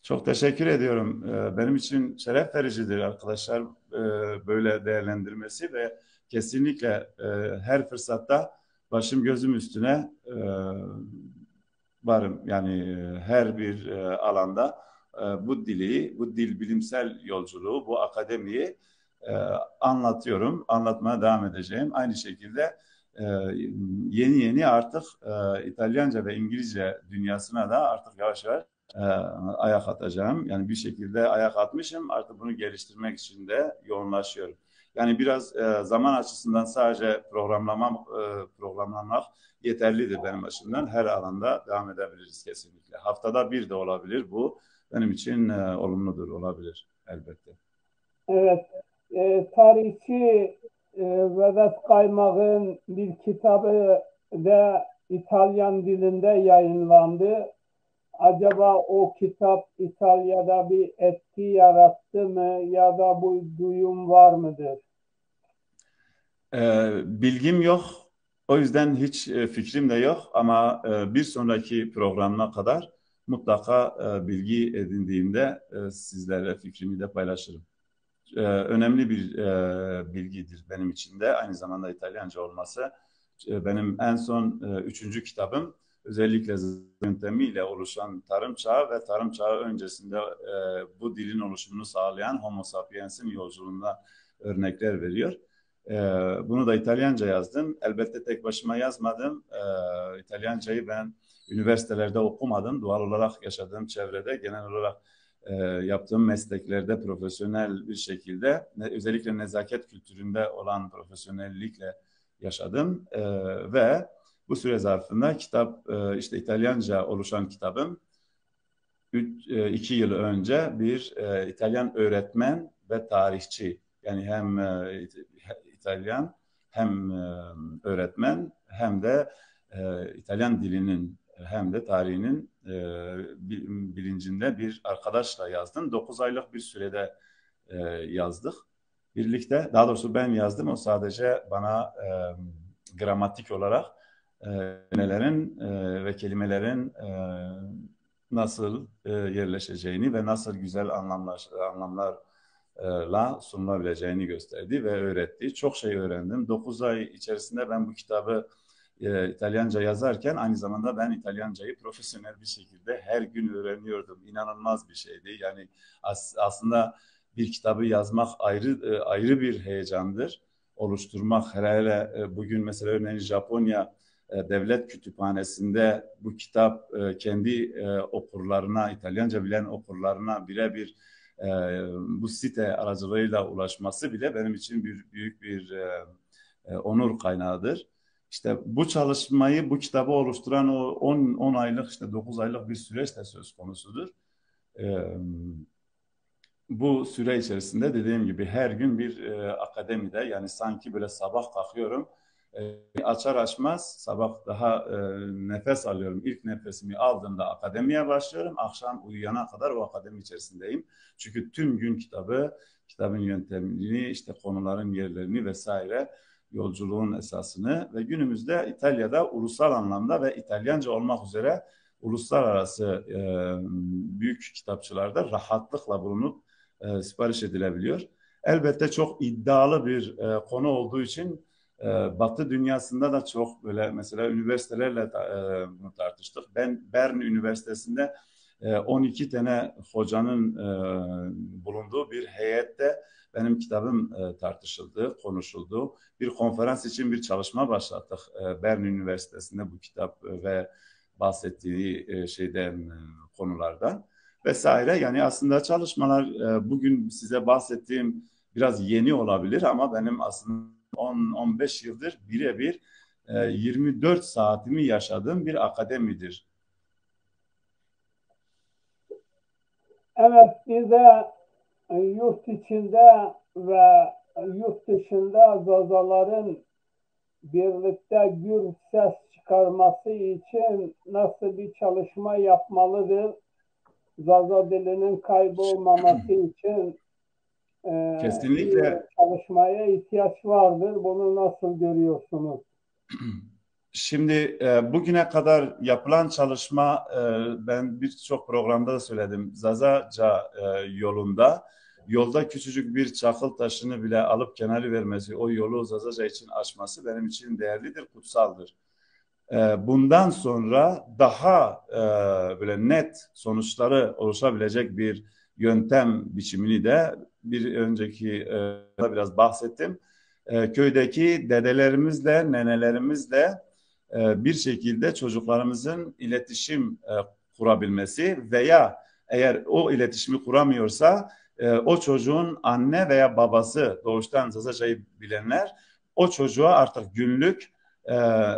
Çok teşekkür ediyorum. Benim için şeref vericidir arkadaşlar böyle değerlendirmesi ve kesinlikle her fırsatta başım gözüm üstüne varım. Yani her bir alanda bu dil bilimsel yolculuğu, bu akademiyi anlatıyorum, anlatmaya devam edeceğim. Aynı şekilde yeni artık İtalyanca ve İngilizce dünyasına da artık yavaş yavaş ayak atacağım. Yani bir şekilde ayak atmışım. Artık bunu geliştirmek için de yoğunlaşıyorum. Yani biraz zaman açısından sadece programlamak yeterlidir benim açımdan. Her alanda devam edebiliriz kesinlikle. Haftada bir de olabilir bu. Benim için olumludur, olabilir elbette. Evet, tarihçi Vedat Kaymak'ın bir kitabı da İtalyan dilinde yayınlandı. Acaba o kitap İtalya'da bir etki yarattı mı ya da bu duyum var mıdır? Bilgim yok. O yüzden hiç fikrim de yok ama bir sonraki programa kadar mutlaka bilgi edindiğimde sizlerle fikrimi de paylaşırım. Önemli bir bilgidir benim için de. Aynı zamanda İtalyanca olması. Benim en son 3. kitabım özellikle yöntemiyle oluşan tarım çağı ve tarım çağı öncesinde bu dilin oluşumunu sağlayan Homo sapiens'in yolculuğuna örnekler veriyor. Bunu da İtalyanca yazdım. Elbette tek başıma yazmadım. İtalyancayı ben üniversitelerde okumadım. Doğal olarak yaşadığım çevrede genel olarak yaptığım mesleklerde profesyonel bir şekilde özellikle nezaket kültüründe olan profesyonellikle yaşadım ve bu süre zarfında işte İtalyanca oluşan kitabım 2 yıl önce bir İtalyan öğretmen ve tarihçi, yani hem İtalyan hem öğretmen hem de İtalyan dilinin hem de tarihinin bilincinde bir arkadaşla yazdım. 9 aylık bir sürede yazdık birlikte. Daha doğrusu ben yazdım. O sadece bana gramatik olarak kelimelerin ve kelimelerin nasıl yerleşeceğini ve nasıl güzel anlamlarla sunulabileceğini gösterdi ve öğretti. Çok şey öğrendim. 9 ay içerisinde ben bu kitabı İtalyanca yazarken aynı zamanda ben İtalyancayı profesyonel bir şekilde her gün öğreniyordum. İnanılmaz bir şeydi. Yani aslında bir kitabı yazmak ayrı bir heyecandır. Oluşturmak, hele bugün mesela örneğin Japonya Devlet Kütüphanesi'nde bu kitap kendi okurlarına, İtalyanca bilen okurlarına birebir bu site aracılığıyla ulaşması bile benim için büyük bir onur kaynağıdır. İşte bu çalışmayı, bu kitabı oluşturan o 10 aylık, işte 9 aylık bir süreç de söz konusudur. bu süre içerisinde dediğim gibi her gün bir akademide, yani sanki böyle sabah kalkıyorum, açar açmaz sabah daha nefes alıyorum. İlk nefesimi aldığımda akademiye başlıyorum. Akşam uyuyana kadar o akademi içerisindeyim. Çünkü tüm gün kitabın yöntemini, işte konuların yerlerini vesaire, yolculuğun esasını ve günümüzde İtalya'da ulusal anlamda ve İtalyanca olmak üzere uluslararası büyük kitapçılarda rahatlıkla bulunup sipariş edilebiliyor. Elbette çok iddialı bir konu olduğu için Batı dünyasında da çok böyle, mesela üniversitelerle bunu tartıştık. Ben Bern Üniversitesi'nde 12 tane hocanın bulunduğu bir heyette benim kitabım tartışıldı, konuşuldu. Bir konferans için bir çalışma başlattık Bern Üniversitesi'nde bu kitap ve bahsettiği şeyden, konulardan vesaire. Yani aslında çalışmalar bugün size bahsettiğim biraz yeni olabilir ama benim aslında 10-15 yıldır birebir 24 saatimi yaşadığım bir akademidir. Evet, bir de yurt içinde ve yurt dışında zazaların birlikte gür ses çıkarması için nasıl bir çalışma yapmalıdır? Zaza dilinin kaybolmaması için bir Kesinlikle. çalışmaya ihtiyaç vardır. Bunu nasıl görüyorsunuz? Şimdi bugüne kadar yapılan çalışma, ben birçok programda da söyledim. Zazaca yolda küçücük bir çakıl taşını bile alıp kenarı vermesi, o yolu Zazaca için açması benim için değerlidir, kutsaldır. Bundan sonra daha böyle net sonuçları oluşabilecek bir yöntem biçimini de bir önceki biraz bahsettim. Köydeki dedelerimizle, nenelerimizle bir şekilde çocuklarımızın iletişim kurabilmesi veya eğer o iletişimi kuramıyorsa o çocuğun anne veya babası, doğuştan Zazaca'yı bilenler, o çocuğa artık günlük,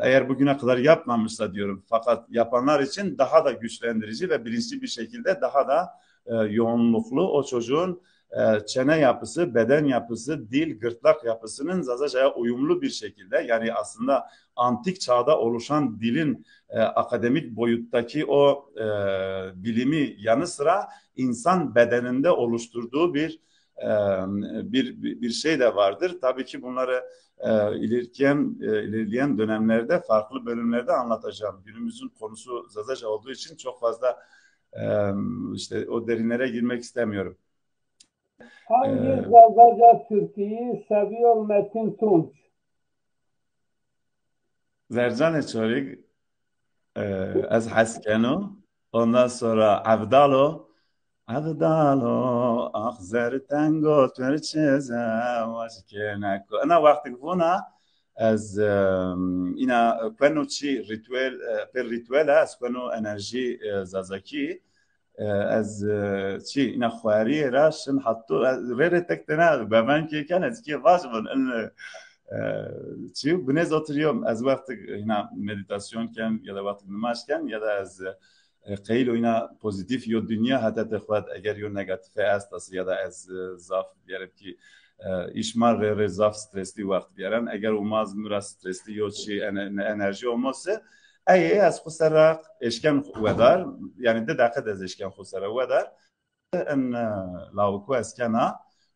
eğer bugüne kadar yapmamışsa diyorum, fakat yapanlar için daha da güçlendirici ve bilinçli bir şekilde daha da yoğunluklu o çocuğun çene yapısı, beden yapısı, dil, gırtlak yapısının Zazaca'ya uyumlu bir şekilde, yani aslında antik çağda oluşan dilin akademik boyuttaki o bilimi yanı sıra insan bedeninde oluşturduğu bir şey de vardır. Tabii ki bunları ilerleyen dönemlerde farklı bölümlerde anlatacağım. Günümüzün konusu Zazaca olduğu için çok fazla işte o derinlere girmek istemiyorum. Hangi Zazaca türküyü seviyor Metin Tunç? Zercan Çorik, Az Haskeno, ondan sonra Avdalo, Akzer Tango, Türkçeze, Vaşkeneko. Ana vakti buna az ina kwenu çi ritüel per ritüela az kwenu enerji zazaki az çi ina khwari raşın hattu rere tektena bevan ki kan az ki vaşbın çi bnez oturuyorum az vakti ina meditasyonken ya da vakti namazken ya da az قیل و اینا پوزیتیف یا دنیا حتی تخواد اگر یا نگاتیف است یا da از zaf diyelim ki işmar re zaf stresli vakti diyelim eğer olmaz mura stresli yok şey enerji olmazsa ay az kusara eşken vedar yani de dakika az eşken kusara vedar en lavku eskana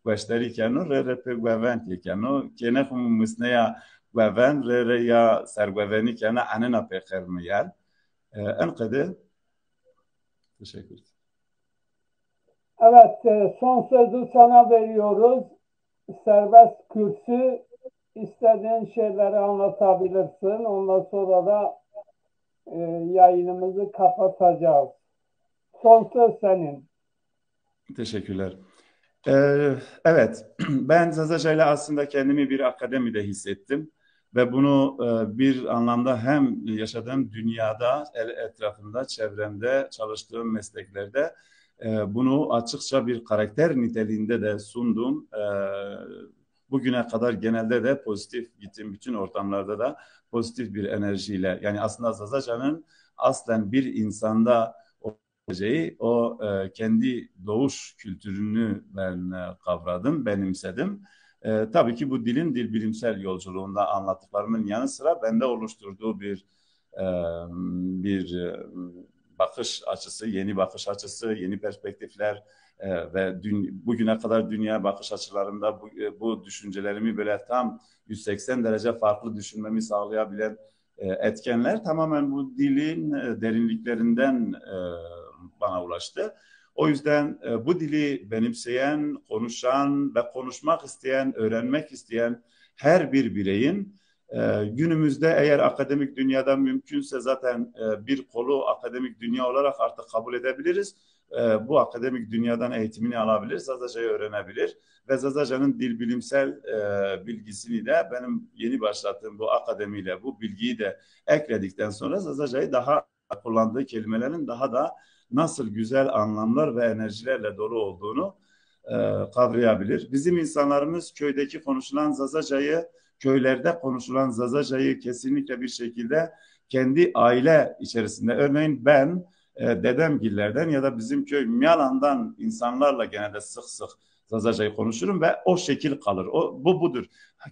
واشتري كانوا re pe gwavan ki kanu kene khum musnaya gwavan re ya sergwavani kana anena pe khermiyal enqede. Teşekkür ederim. Evet, son sözü sana veriyoruz. Serbest kürsü, istediğin şeyleri anlatabilirsin. Ondan sonra da yayınımızı kapatacağız. Son söz senin. Teşekkürler. Evet, ben Zazaca ile aslında kendimi bir akademide hissettim ve bunu bir anlamda hem yaşadığım dünyada, etrafımda, çevremde, çalıştığım mesleklerde bunu açıkça bir karakter niteliğinde de sundum. Bugüne kadar genelde de pozitif gittiğim bütün ortamlarda da pozitif bir enerjiyle, yani aslında Zazaca'nın aslen bir insanda o kendi doğuş kültürünü ben kavradım, benimsedim. Tabii ki bu dil bilimsel yolculuğunda anlattıklarımın yanı sıra bende oluşturduğu bir bakış açısı, yeni bakış açısı, yeni perspektifler ve bugüne kadar dünya bakış açılarında bu düşüncelerimi böyle tam 180 derece farklı düşünmemi sağlayabilen etkenler tamamen bu dilin derinliklerinden bana ulaştı. O yüzden bu dili benimseyen, konuşan ve konuşmak isteyen, öğrenmek isteyen her bir bireyin günümüzde eğer akademik dünyada mümkünse zaten bir kolu akademik dünya olarak artık kabul edebiliriz. Bu akademik dünyadan eğitimini alabilir, Zazaca'yı öğrenebilir ve Zazaca'nın dil bilimsel bilgisini de benim yeni başlattığım bu akademiyle bu bilgiyi de ekledikten sonra Zazaca'yı daha kullandığı kelimelerin daha da nasıl güzel anlamlar ve enerjilerle dolu olduğunu kavrayabilir. Bizim insanlarımız köydeki konuşulan Zazaca'yı, köylerde konuşulan Zazaca'yı kesinlikle bir şekilde kendi aile içerisinde, örneğin ben dedemgillerden ya da bizim köy Miyalan'dan insanlarla genelde sık sık Zazaca'yı konuşurum ve o şekil kalır. Bu budur.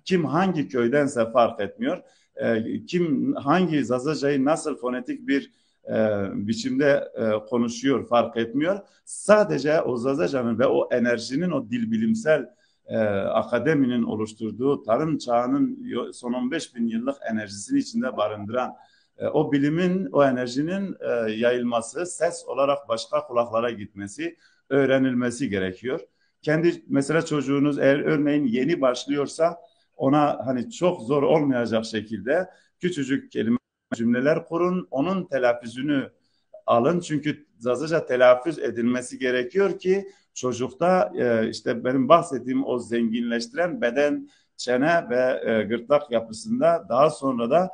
Kim hangi köydense fark etmiyor. Kim hangi Zazaca'yı nasıl fonetik bir biçimde konuşuyor fark etmiyor. Sadece o Zazaca'nın ve o enerjinin, o dil bilimsel akademinin oluşturduğu tarım çağının son 15 bin yıllık enerjisini içinde barındıran o bilimin, o enerjinin yayılması, ses olarak başka kulaklara gitmesi, öğrenilmesi gerekiyor. Kendi mesela çocuğunuz eğer örneğin yeni başlıyorsa ona hani çok zor olmayacak şekilde küçücük kelime cümleler kurun, onun telaffuzunu alın. Çünkü Zazaca telaffuz edilmesi gerekiyor ki çocukta işte benim bahsettiğim o zenginleştiren beden, çene ve gırtlak yapısında daha sonra da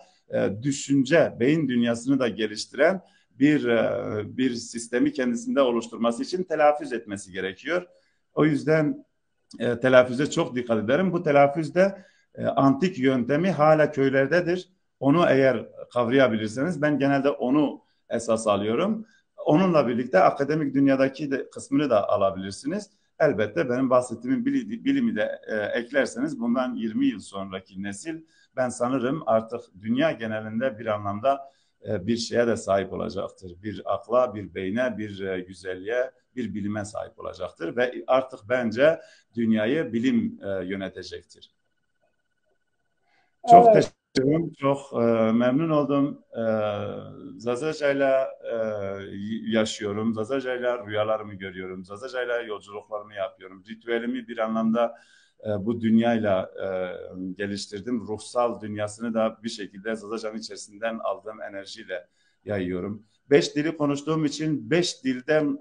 düşünce, beyin dünyasını da geliştiren bir sistemi kendisinde oluşturması için telaffuz etmesi gerekiyor. O yüzden telaffuze çok dikkat ederim. Bu telaffuzda antik yöntemi hala köylerdedir. Onu eğer kavrayabilirseniz ben genelde onu esas alıyorum. Onunla birlikte akademik dünyadaki kısmını da alabilirsiniz. Elbette benim bahsettiğim bilimi de eklerseniz bundan 20 yıl sonraki nesil ben sanırım artık dünya genelinde bir anlamda bir şeye de sahip olacaktır. Bir akla, bir beyne, bir güzelliğe, bir bilime sahip olacaktır ve artık bence dünyayı bilim yönetecektir. Çok Evet. teşekkür ederim. Çok memnun oldum. Zazaca'yla yaşıyorum. Zazaca'yla rüyalarımı görüyorum. Zazaca'yla yolculuklarımı yapıyorum. Ritüelimi bir anlamda bu dünyayla geliştirdim. Ruhsal dünyasını da bir şekilde Zazaca'nın içerisinden aldığım enerjiyle yayıyorum. 5 dili konuştuğum için 5 dilden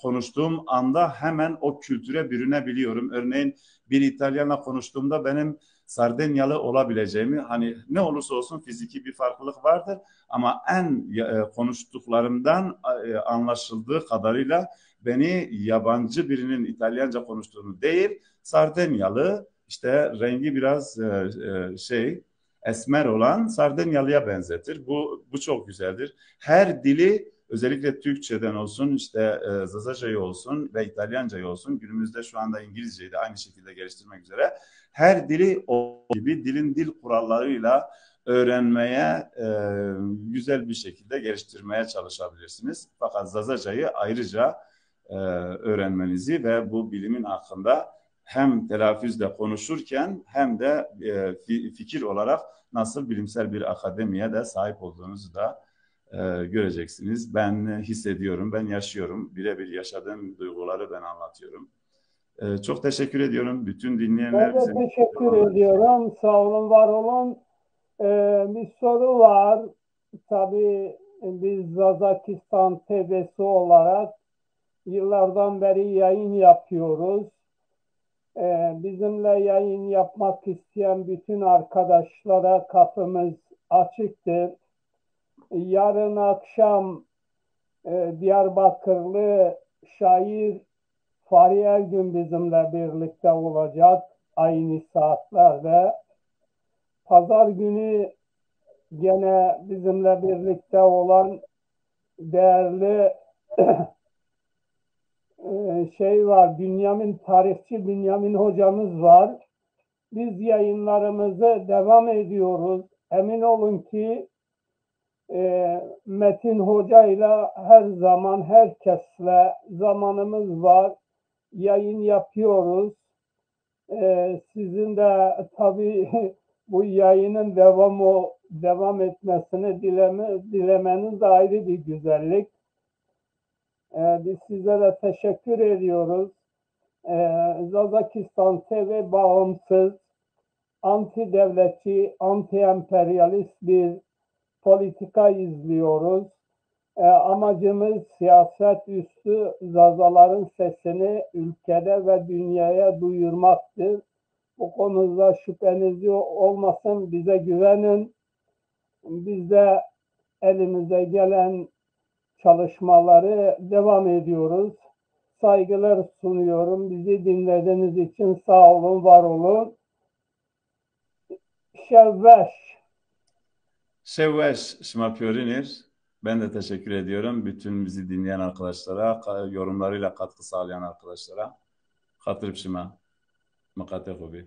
konuştuğum anda hemen o kültüre bürünebiliyorum. Örneğin bir İtalyanla konuştuğumda benim Sardenyalı olabileceğimi, hani ne olursa olsun fiziki bir farklılık vardır ama en konuştuklarımdan anlaşıldığı kadarıyla beni yabancı birinin İtalyanca konuştuğunu değil, Sardenyalı, işte rengi biraz esmer olan Sardenyalı'ya benzetir. Bu çok güzeldir. Her dili özellikle Türkçeden olsun, işte Zazaca'yı olsun ve İtalyanca'yı olsun, günümüzde şu anda İngilizceyi de aynı şekilde geliştirmek üzere her dili o gibi dilin dil kurallarıyla öğrenmeye güzel bir şekilde geliştirmeye çalışabilirsiniz. Fakat Zazaca'yı ayrıca öğrenmenizi ve bu bilimin hakkında hem telaffuzla konuşurken hem de fikir olarak nasıl bilimsel bir akademiye de sahip olduğunuzu da göreceksiniz. Ben hissediyorum, ben yaşıyorum. Birebir yaşadığım duyguları ben anlatıyorum. Çok teşekkür ediyorum bütün dinleyenler. Ben de teşekkür ediyorum. Sağ olun, var olun. Bir soru var. Tabii biz Zazakistan TV'si olarak yıllardan beri yayın yapıyoruz. Bizimle yayın yapmak isteyen bütün arkadaşlara kapımız açıktır. Yarın akşam Diyarbakırlı şair Fahri Ergün bizimle birlikte olacak aynı saatlerde. Pazar günü gene bizimle birlikte olan değerli şey var, tarihçi Bünyamin hocamız var. Biz yayınlarımızı devam ediyoruz. Emin olun ki Metin Hoca ile her zaman herkesle zamanımız var. Yayın yapıyoruz. Sizin de tabii bu yayının devam etmesini dilemeniz de ayrı bir güzellik. Biz sizlere teşekkür ediyoruz. Zazakistan TV bağımsız, anti-devletçi, anti-emperyalist bir politika izliyoruz. Amacımız siyaset üstü Zazaların sesini ülkede ve dünyaya duyurmaktır. Bu konuda şüpheniz olmasın, bize güvenin. Biz de elimize gelen çalışmaları devam ediyoruz. Saygılar sunuyorum. Bizi dinlediğiniz için sağ olun, var olun. Şevveş Şmapyorinir. Ben de teşekkür ediyorum. Bütün bizi dinleyen arkadaşlara, yorumlarıyla katkı sağlayan arkadaşlara. Hatırıp şıma. Makate hobi.